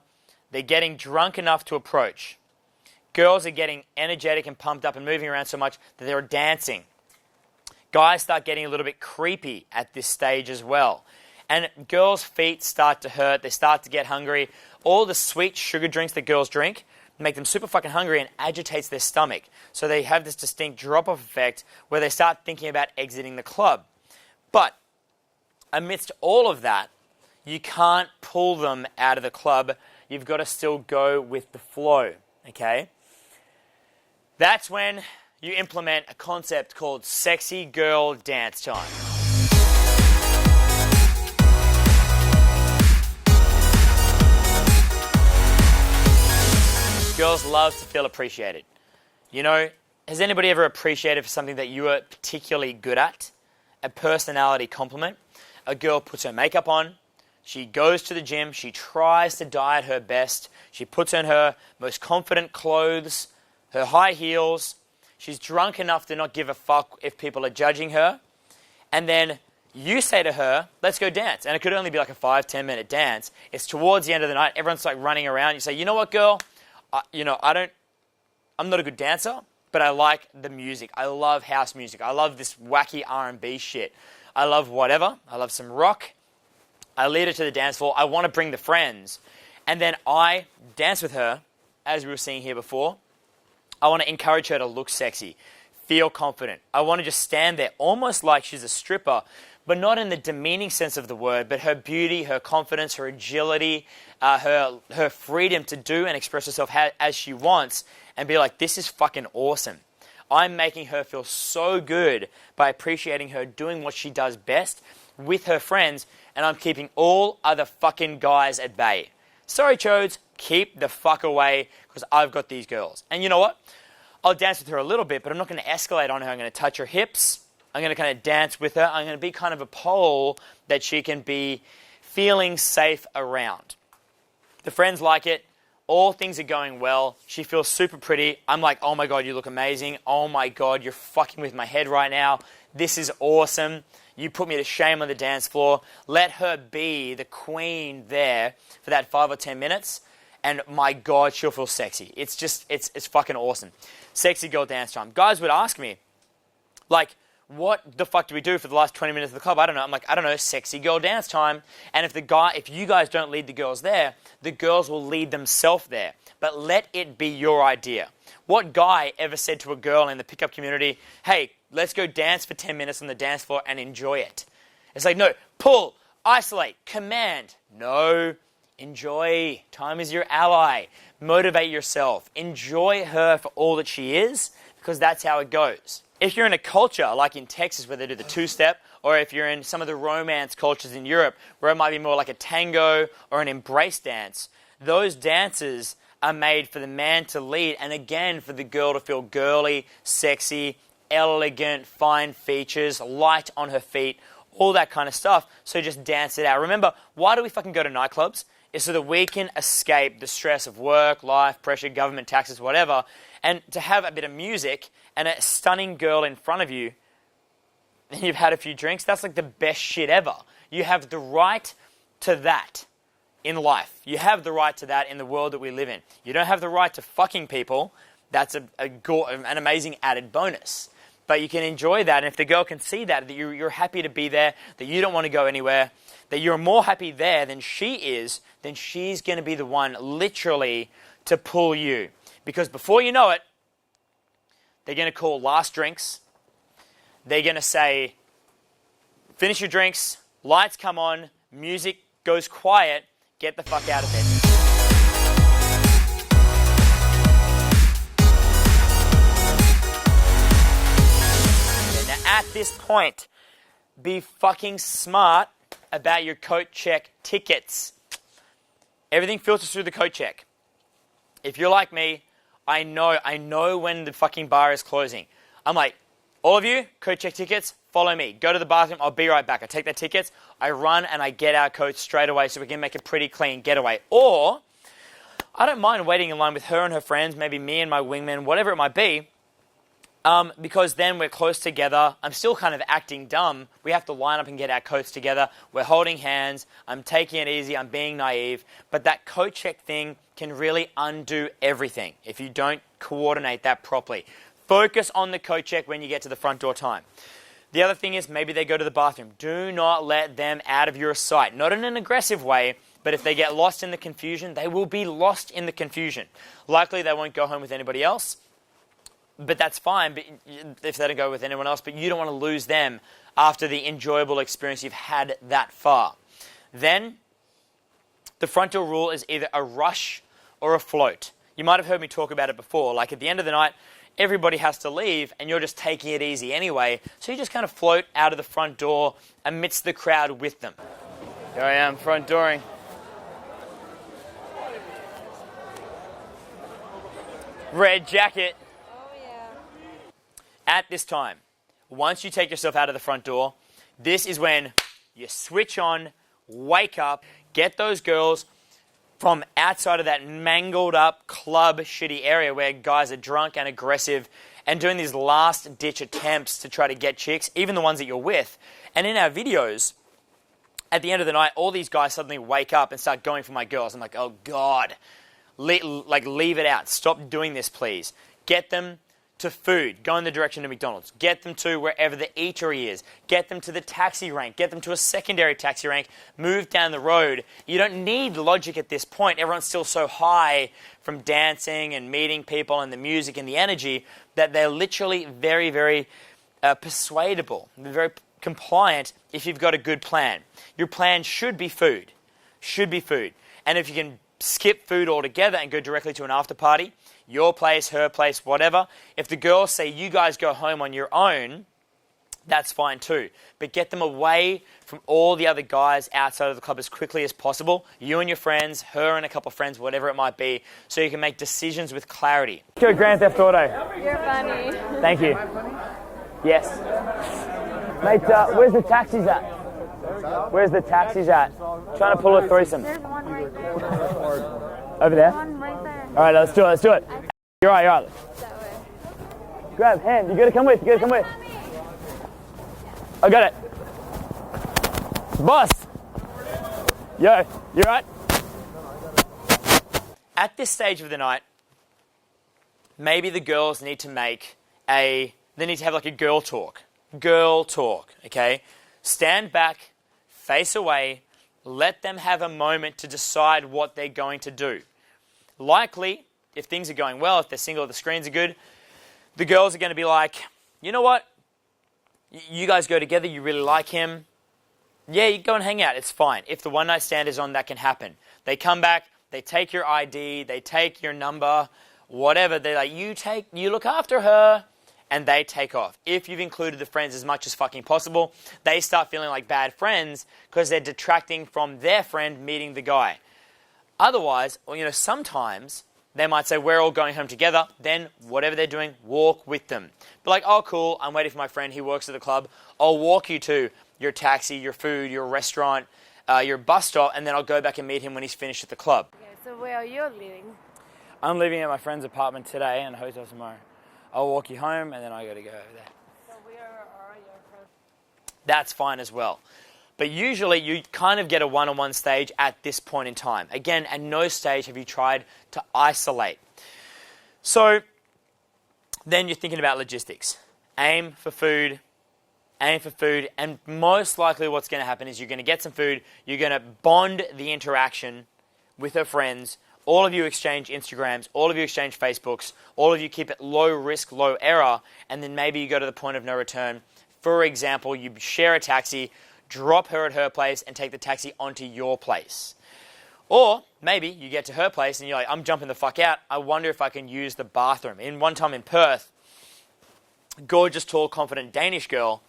They're getting drunk enough to approach. Girls are getting energetic and pumped up and moving around so much that they're dancing. Guys start getting a little bit creepy at this stage as well. And girls' feet start to hurt. They start to get hungry. All the sweet sugar drinks that girls drink make them super fucking hungry and agitates their stomach. So they have this distinct drop-off effect where they start thinking about exiting the club. But amidst all of that, you can't pull them out of the club. You've got to still go with the flow, okay? That's when you implement a concept called sexy girl dance time. Girls love to feel appreciated. You know, has anybody ever appreciated for something that you were particularly good at? A personality compliment. A girl puts her makeup on. She goes to the gym, she tries to diet her best, she puts on her most confident clothes, her high heels, she's drunk enough to not give a fuck if people are judging her, and then you say to her, let's go dance, and it could only be like a 5-10 minute dance. It's towards the end of the night, everyone's like running around, you say, you know what girl, I'm not a good dancer, but I like the music, I love house music, I love this wacky R&B shit, I love whatever, I love some rock, I lead her to the dance floor. I want to bring the friends. And then I dance with her, as we were seeing here before. I want to encourage her to look sexy, feel confident. I want to just stand there almost like she's a stripper, but not in the demeaning sense of the word, but her beauty, her confidence, her agility, her freedom to do and express herself as she wants and be like, this is fucking awesome. I'm making her feel so good by appreciating her doing what she does best with her friends, and I'm keeping all other fucking guys at bay. Sorry, chodes, keep the fuck away, because I've got these girls. And you know what? I'll dance with her a little bit, but I'm not going to escalate on her. I'm going to touch her hips. I'm going to kind of dance with her. I'm going to be kind of a pole that she can be feeling safe around. The friends like it. All things are going well. She feels super pretty. I'm like, oh my God, you look amazing. Oh my God, you're fucking with my head right now. This is awesome. You put me to shame on the dance floor. Let her be the queen there for that 5 or 10 minutes. And my God, she'll feel sexy. It's just, it's fucking awesome. Sexy girl dance time. Guys would ask me, like, what the fuck do we do for the last 20 minutes of the club? I don't know. I'm like, I don't know, sexy girl dance time. And if you guys don't lead the girls there, the girls will lead themselves there. But let it be your idea. What guy ever said to a girl in the pickup community, hey, let's go dance for 10 minutes on the dance floor and enjoy it? It's like, no, pull, isolate, command. No, enjoy. Time is your ally. Motivate yourself. Enjoy her for all that she is, because that's how it goes. If you're in a culture like in Texas where they do the two-step, or if you're in some of the romance cultures in Europe where it might be more like a tango or an embrace dance, those dances are made for the man to lead and again for the girl to feel girly, sexy, elegant, fine features, light on her feet, all that kind of stuff. So just dance it out. Remember, why do we fucking go to nightclubs? It's so that we can escape the stress of work, life, pressure, government, taxes, whatever, and to have a bit of music and a stunning girl in front of you, and you've had a few drinks, that's like the best shit ever. You have the right to that in life. You have the right to that in the world that we live in. You don't have the right to fucking people. That's an amazing added bonus. But you can enjoy that, and if the girl can see that you're happy to be there, that you don't want to go anywhere, that you're more happy there than she is, then she's going to be the one literally to pull you. Because before you know it, they're going to call last drinks. They're going to say, finish your drinks, lights come on, music goes quiet, get the fuck out of bed. Now, at this point, be fucking smart about your coat check tickets. Everything filters through the coat check. If you're like me, I know when the fucking bar is closing. I'm like, all of you, coat check tickets, follow me. Go to the bathroom, I'll be right back. I take their tickets, I run and I get our coats straight away so we can make a pretty clean getaway. Or, I don't mind waiting in line with her and her friends, maybe me and my wingman, whatever it might be, because then we're close together. I'm still kind of acting dumb. We have to line up and get our coats together. We're holding hands. I'm taking it easy. I'm being naive. But that coat check thing can really undo everything if you don't coordinate that properly. Focus on the coat check when you get to the front door time. The other thing is maybe they go to the bathroom. Do not let them out of your sight. Not in an aggressive way, but if they get lost in the confusion, they will be lost in the confusion. Likely they won't go home with anybody else. But that's fine if they don't go with anyone else, but you don't want to lose them after the enjoyable experience you've had that far. Then, the front door rule is either a rush or a float. You might have heard me talk about it before. Like at the end of the night, everybody has to leave and you're just taking it easy anyway. So you just kind of float out of the front door amidst the crowd with them. Here I am, front dooring. Red jacket. At this time, once you take yourself out of the front door, this is when you switch on, wake up, get those girls from outside of that mangled up club shitty area where guys are drunk and aggressive and doing these last ditch attempts to try to get chicks, even the ones that you're with. And in our videos, at the end of the night, all these guys suddenly wake up and start going for my girls. I'm like, oh God, leave it out. Stop doing this, please. Get them to food, go in the direction of McDonald's, get them to wherever the eatery is, get them to the taxi rank, get them to a secondary taxi rank, move down the road. You don't need logic at this point. Everyone's still so high from dancing and meeting people and the music and the energy that they're literally very, very persuadable, very compliant if you've got a good plan. Your plan should be food, And if you can skip food altogether and go directly to an after party, your place, her place, whatever. If the girls say you guys go home on your own, that's fine too. But get them away from all the other guys outside of the club as quickly as possible. You and your friends, her and a couple of friends, whatever it might be, so you can make decisions with clarity. Go Grand Theft Auto. You're funny. Thank you. Yes. Mate, where's the taxis at? Where's the taxis at? Trying to pull a threesome. There's one right there. Over there? One right there. All right, let's do it. You're right. That way. Grab, hand. You gotta come with. I got it. Boss. Yo, you right? At this stage of the night, maybe the girls need to they need to have like a girl talk, okay? Stand back, face away, let them have a moment to decide what they're going to do. Likely, if things are going well, if they're single, the screens are good, the girls are going to be like, you know what? You guys go together, you really like him. Yeah, you go and hang out, it's fine. If the one night stand is on, that can happen. They come back, they take your ID, they take your number, whatever. They're like, you look after her, and they take off. If you've included the friends as much as fucking possible, they start feeling like bad friends because they're detracting from their friend meeting the guy. Otherwise, sometimes they might say, we're all going home together. Then, whatever they're doing, walk with them. Be like, oh, cool, I'm waiting for my friend. He works at the club. I'll walk you to your taxi, your food, your restaurant, your bus stop, and then I'll go back and meet him when he's finished at the club. Okay, so where are you living? I'm living at my friend's apartment today and a hotel tomorrow. I'll walk you home, and then I got to go over there. So where are your friends? That's fine as well. But usually you kind of get a one-on-one stage at this point in time. Again, at no stage have you tried to isolate. So then you're thinking about logistics. Aim for food, and most likely what's going to happen is you're going to get some food, you're going to bond the interaction with her friends, all of you exchange Instagrams, all of you exchange Facebooks, all of you keep it low risk, low error, and then maybe you go to the point of no return. For example, you share a taxi, drop her at her place, and take the taxi onto your place. Or maybe you get to her place and you're like, I'm jumping the fuck out. I wonder if I can use the bathroom. One time in Perth, gorgeous, tall, confident Danish girl,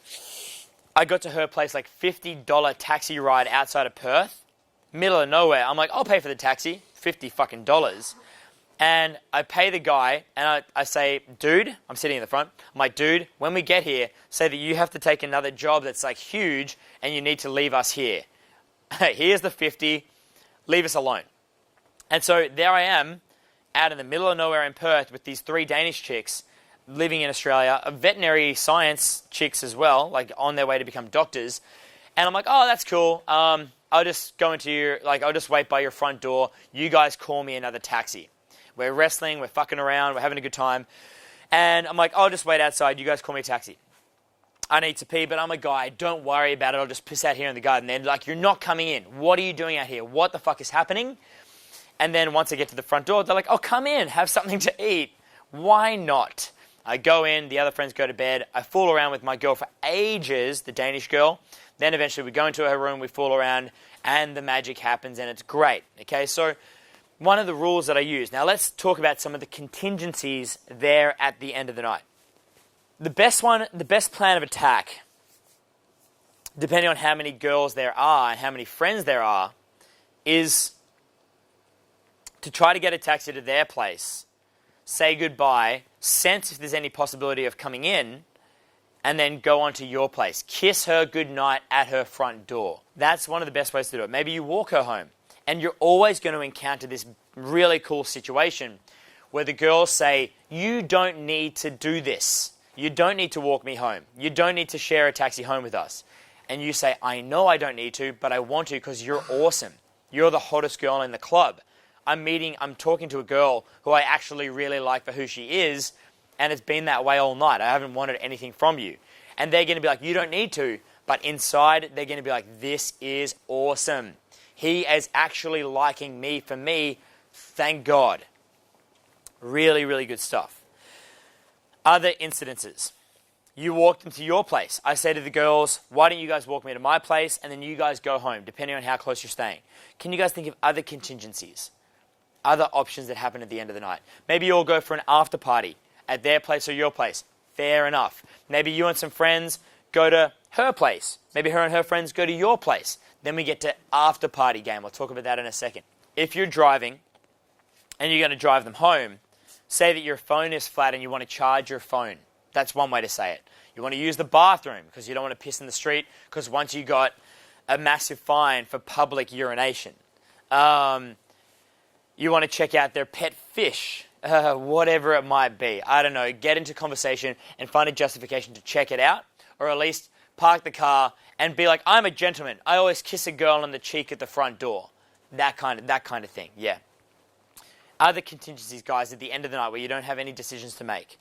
I got to her place like $50 taxi ride outside of Perth, middle of nowhere. I'm like, I'll pay for the taxi, $50 fucking dollars. And I pay the guy and I say, dude, I'm sitting in the front. I'm like, dude, when we get here, say that you have to take another job that's like huge and you need to leave us here. Here's the 50, leave us alone. And so there I am out in the middle of nowhere in Perth with these 3 Danish chicks living in Australia, veterinary science chicks as well, like on their way to become doctors. And I'm like, oh, that's cool. I'll just go into I'll just wait by your front door. You guys call me another taxi. We're wrestling, we're fucking around, we're having a good time. And I'm like, I'll just wait outside. You guys call me a taxi. I need to pee, but I'm a guy. Don't worry about it. I'll just piss out here in the garden. They're like, you're not coming in. What are you doing out here? What the fuck is happening? And then once I get to the front door, they're like, oh, come in. Have something to eat. Why not? I go in. The other friends go to bed. I fool around with my girl for ages, the Danish girl. Then eventually we go into her room, we fool around, and the magic happens, and it's great. Okay, so one of the rules that I use. Now let's talk about some of the contingencies there at the end of the night. The best plan of attack, depending on how many girls there are and how many friends there are, is to try to get a taxi to their place, say goodbye, sense if there's any possibility of coming in, and then go on to your place. Kiss her goodnight at her front door. That's one of the best ways to do it. Maybe you walk her home. And you're always going to encounter this really cool situation where the girls say, you don't need to do this. You don't need to walk me home. You don't need to share a taxi home with us. And you say, I know I don't need to, but I want to because you're awesome. You're the hottest girl in the club. I'm talking to a girl who I actually really like for who she is, and it's been that way all night. I haven't wanted anything from you. And they're going to be like, you don't need to. But inside, they're going to be like, this is awesome. He is actually liking me for me. Thank God. Really, really good stuff. Other incidences. You walk them to your place. I say to the girls, why don't you guys walk me to my place and then you guys go home, depending on how close you're staying. Can you guys think of other contingencies? Other options that happen at the end of the night? Maybe you all go for an after party at their place or your place. Fair enough. Maybe you and some friends go to her place. Maybe her and her friends go to your place. Then we get to after party game. I'll talk about that in a second. If you're driving and you're going to drive them home, say that your phone is flat and you want to charge your phone. That's one way to say it. You want to use the bathroom because you don't want to piss in the street because once you got a massive fine for public urination. You want to check out their pet fish, whatever it might be. I don't know. Get into conversation and find a justification to check it out, or at least park the car and be like, I'm a gentleman. I always kiss a girl on the cheek at the front door. That kind of thing, yeah. Other contingencies, guys, at the end of the night where you don't have any decisions to make.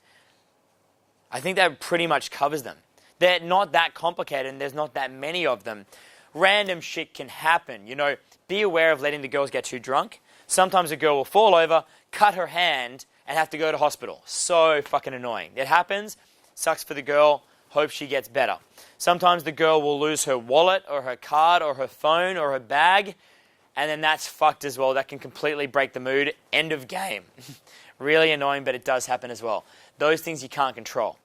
I think that pretty much covers them. They're not that complicated and there's not that many of them. Random shit can happen. You know, be aware of letting the girls get too drunk. Sometimes a girl will fall over, cut her hand, and have to go to hospital. So fucking annoying. It happens. Sucks for the girl. Hope she gets better. Sometimes the girl will lose her wallet or her card or her phone or her bag, and then that's fucked as well. That can completely break the mood. End of game. Really annoying, but it does happen as well. Those things you can't control.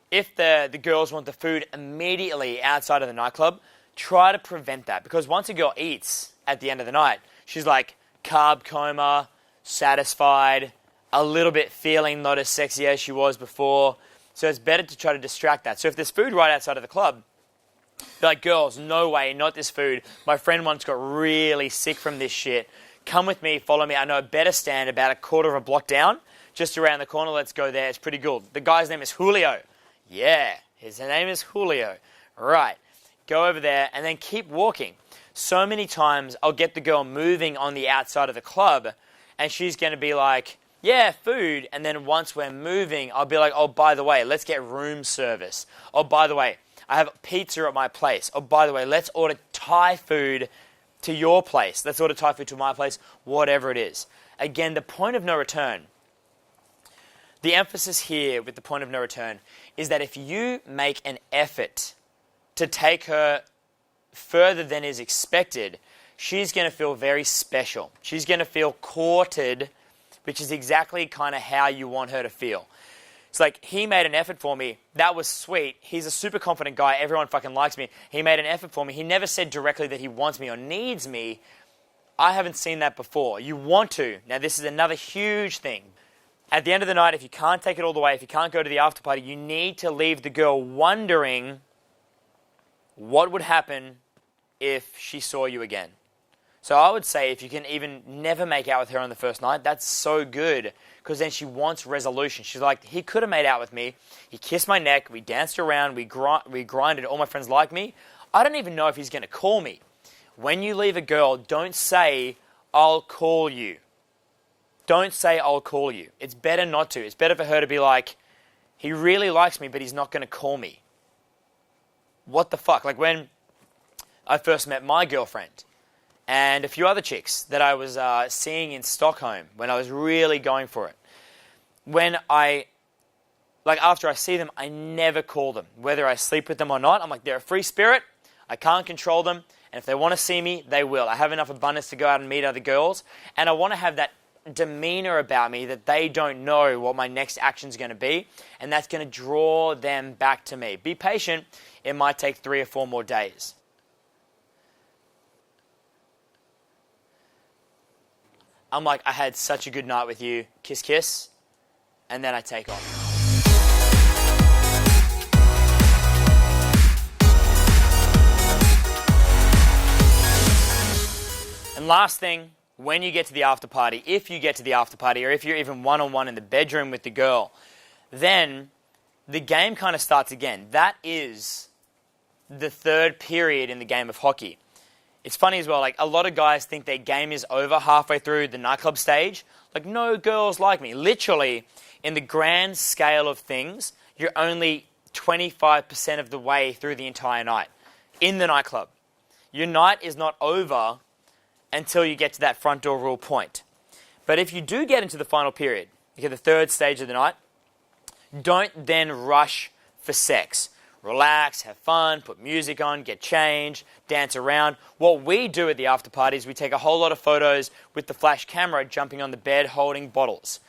If the girls want the food immediately outside of the nightclub, try to prevent that. Because once a girl eats at the end of the night, she's like carb coma, satisfied, a little bit feeling not as sexy as she was before. So it's better to try to distract that. So if there's food right outside of the club, be like, girls, no way, not this food. My friend once got really sick from this shit. Come with me, follow me. I know a better stand about a quarter of a block down, just around the corner. Let's go there. It's pretty good. The guy's name is Julio. Yeah, his name is Julio. Right. Go over there and then keep walking. So many times I'll get the girl moving on the outside of the club and she's going to be like, yeah, food. And then once we're moving, I'll be like, oh, by the way, let's get room service. Oh, by the way, I have pizza at my place. Oh, by the way, let's order Thai food to your place. Let's order Thai food to my place, whatever it is. Again, the point of no return. The emphasis here with the point of no return is that if you make an effort to take her further than is expected, she's going to feel very special. She's going to feel courted, which is exactly kind of how you want her to feel. It's like, he made an effort for me. That was sweet. He's a super confident guy. Everyone fucking likes me. He made an effort for me. He never said directly that he wants me or needs me. I haven't seen that before. You want to. Now, this is another huge thing. At the end of the night, if you can't take it all the way, if you can't go to the after party, you need to leave the girl wondering what would happen if she saw you again. So I would say if you can even never make out with her on the first night, that's so good, because then she wants resolution. She's like, he could have made out with me. He kissed my neck. We danced around. We grinded. All my friends like me. I don't even know if he's going to call me. When you leave a girl, don't say, I'll call you. Don't say, I'll call you. It's better not to. It's better for her to be like, he really likes me, but he's not going to call me. What the fuck? Like when I first met my girlfriend and a few other chicks that I was seeing in Stockholm when I was really going for it. After I see them, I never call them. Whether I sleep with them or not, I'm like, they're a free spirit. I can't control them. And if they want to see me, they will. I have enough abundance to go out and meet other girls. And I want to have that demeanor about me that they don't know what my next action is going to be. And that's going to draw them back to me. Be patient. It might take 3 or 4 more days. I'm like, I had such a good night with you. Kiss, kiss. And then I take off. And last thing, when you get to the after party, if you get to the after party, or if you're even one-on-one in the bedroom with the girl, then the game kind of starts again. That is the third period in the game of hockey. It's funny as well, like a lot of guys think their game is over halfway through the nightclub stage. Like, no girls like me. Literally, in the grand scale of things, you're only 25% of the way through the entire night in the nightclub. Your night is not over until you get to that front door rule point. But if you do get into the final period, you get the third stage of the night, don't then rush for sex. Relax, have fun, put music on, get changed, dance around. What we do at the after party is we take a whole lot of photos with the flash camera jumping on the bed holding bottles.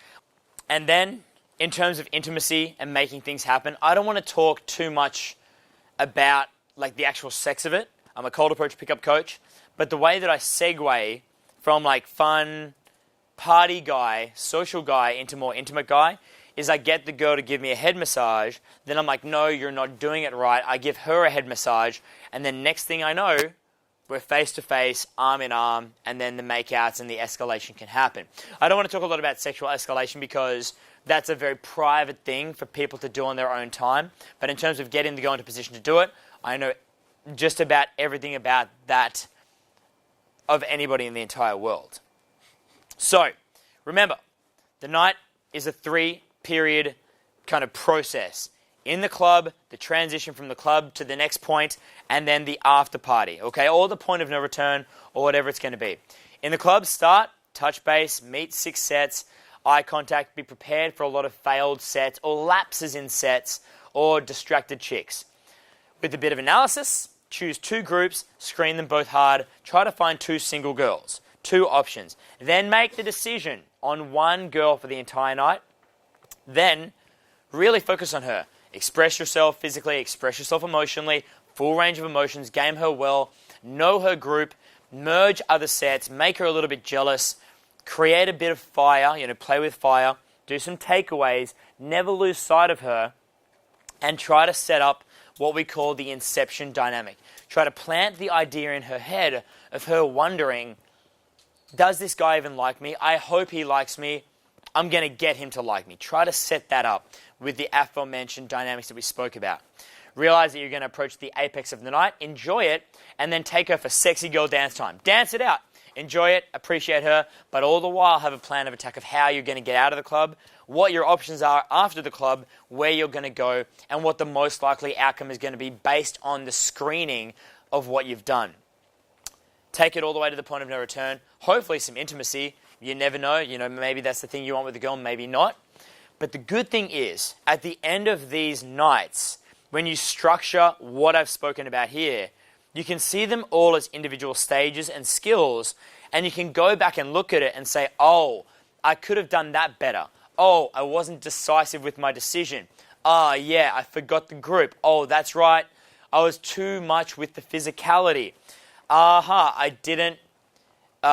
And then, in terms of intimacy and making things happen, I don't want to talk too much about like the actual sex of it. I'm a cold approach pickup coach. But the way that I segue from like fun, party guy, social guy into more intimate guy is I get the girl to give me a head massage. Then I'm like, no, you're not doing it right. I give her a head massage. And then next thing I know, we're face to face, arm in arm, and then the makeouts and the escalation can happen. I don't want to talk a lot about sexual escalation because that's a very private thing for people to do on their own time. But in terms of getting the girl into position to do it, I know just about everything about that of anybody in the entire world. So, remember, the night is a 3-period kind of process. In the club, the transition from the club to the next point, and then the after party, okay? Or the point of no return, or whatever it's going to be. In the club, start, touch base, meet 6 sets, eye contact, be prepared for a lot of failed sets, or lapses in sets, or distracted chicks. With a bit of analysis, choose 2 groups, screen them both hard, try to find 2 single girls, 2 options. Then make the decision on 1 girl for the entire night. Then really focus on her. Express yourself physically, express yourself emotionally, full range of emotions, game her well, know her group, merge other sets, make her a little bit jealous, create a bit of fire, play with fire, do some takeaways, never lose sight of her, and try to set up what we call the inception dynamic. Try to plant the idea in her head of her wondering, does this guy even like me? I hope he likes me. I'm going to get him to like me. Try to set that up. with the aforementioned dynamics that we spoke about. Realize that you're going to approach the apex of the night, enjoy it, and then take her for sexy girl dance time. Dance it out. Enjoy it, appreciate her, but all the while have a plan of attack of how you're going to get out of the club, what your options are after the club, where you're going to go, and what the most likely outcome is going to be based on the screening of what you've done. Take it all the way to the point of no return. Hopefully some intimacy. You never know. Maybe that's the thing you want with the girl, maybe not. But the good thing is, at the end of these nights, when you structure what I've spoken about here, you can see them all as individual stages and skills, and you can go back and look at it and say, oh, I could have done that better. Oh, I wasn't decisive with my decision. Oh, yeah, I forgot the group. Oh, that's right. I was too much with the physicality. I didn't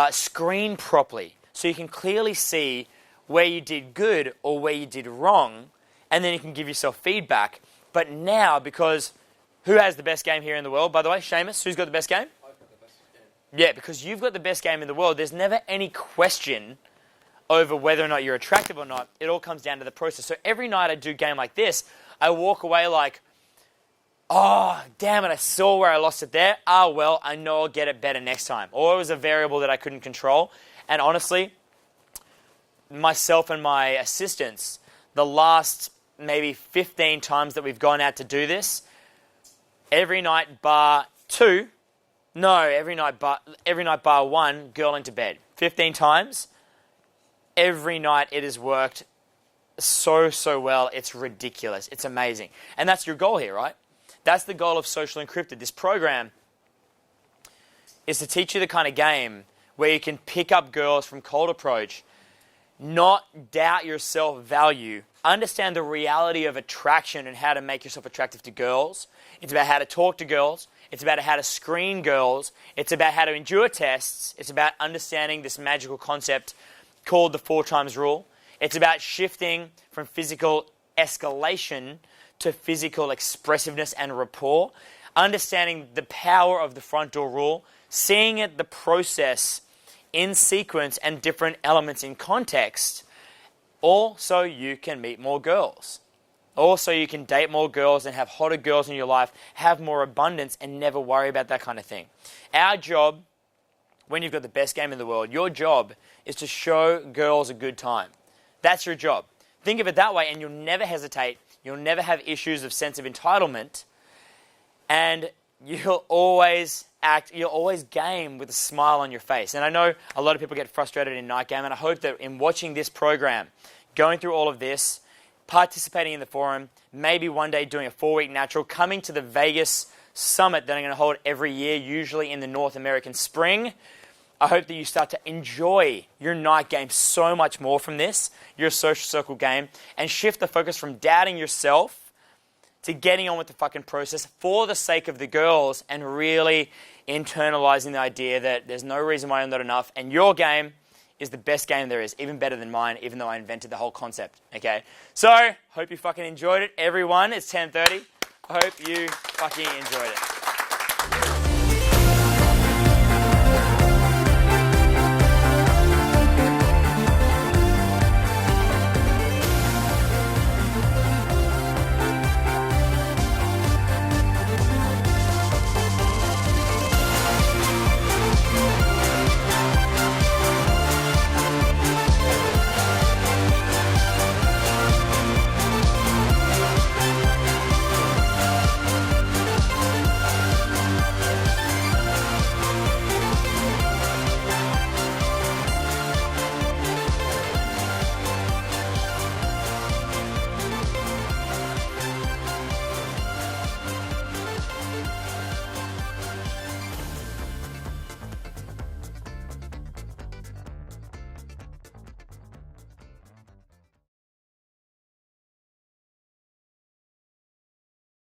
screen properly. So you can clearly see where you did good or where you did wrong, and then you can give yourself feedback. But now, because who has the best game here in the world, by the way? Seamus, who's got the best game? I've got the best game. Yeah, because you've got the best game in the world. There's never any question over whether or not you're attractive or not. It all comes down to the process. So every night I do a game like this, I walk away like, oh, damn it, I saw where I lost it there. Well, I know I'll get it better next time. Or it was a variable that I couldn't control. And honestly, myself and my assistants, the last maybe 15 times that we've gone out to do this, every night bar one, girl into bed. 15 times. Every night it has worked so well. It's ridiculous. It's amazing. And that's your goal here, right? That's the goal of Social Encrypted. This program is to teach you the kind of game where you can pick up girls from cold approach, not doubt your self-value, understand the reality of attraction and how to make yourself attractive to girls. It's about how to talk to girls. It's about how to screen girls. It's about how to endure tests. It's about understanding this magical concept called the 4 times rule. It's about shifting from physical escalation to physical expressiveness and rapport, understanding the power of the front door rule, seeing it, the process in sequence and different elements in context, all so you can meet more girls. Also, you can date more girls and have hotter girls in your life, have more abundance, and never worry about that kind of thing. Our job, when you've got the best game in the world, your job is to show girls a good time. That's your job. Think of it that way, and you'll never hesitate. You'll never have issues of sense of entitlement, and you'll always game with a smile on your face. And I know a lot of people get frustrated in night game, and I hope that in watching this program, going through all of this, participating in the forum, maybe one day doing a 4-week natural, coming to the Vegas summit that I'm going to hold every year, usually in the North American spring, I hope that you start to enjoy your night game so much more from this, your social circle game, and shift the focus from doubting yourself to getting on with the fucking process for the sake of the girls and really internalizing the idea that there's no reason why I'm not enough, and your game is the best game there is, even better than mine, even though I invented the whole concept, okay? So, hope you fucking enjoyed it. Everyone, it's 10:30. I hope you fucking enjoyed it.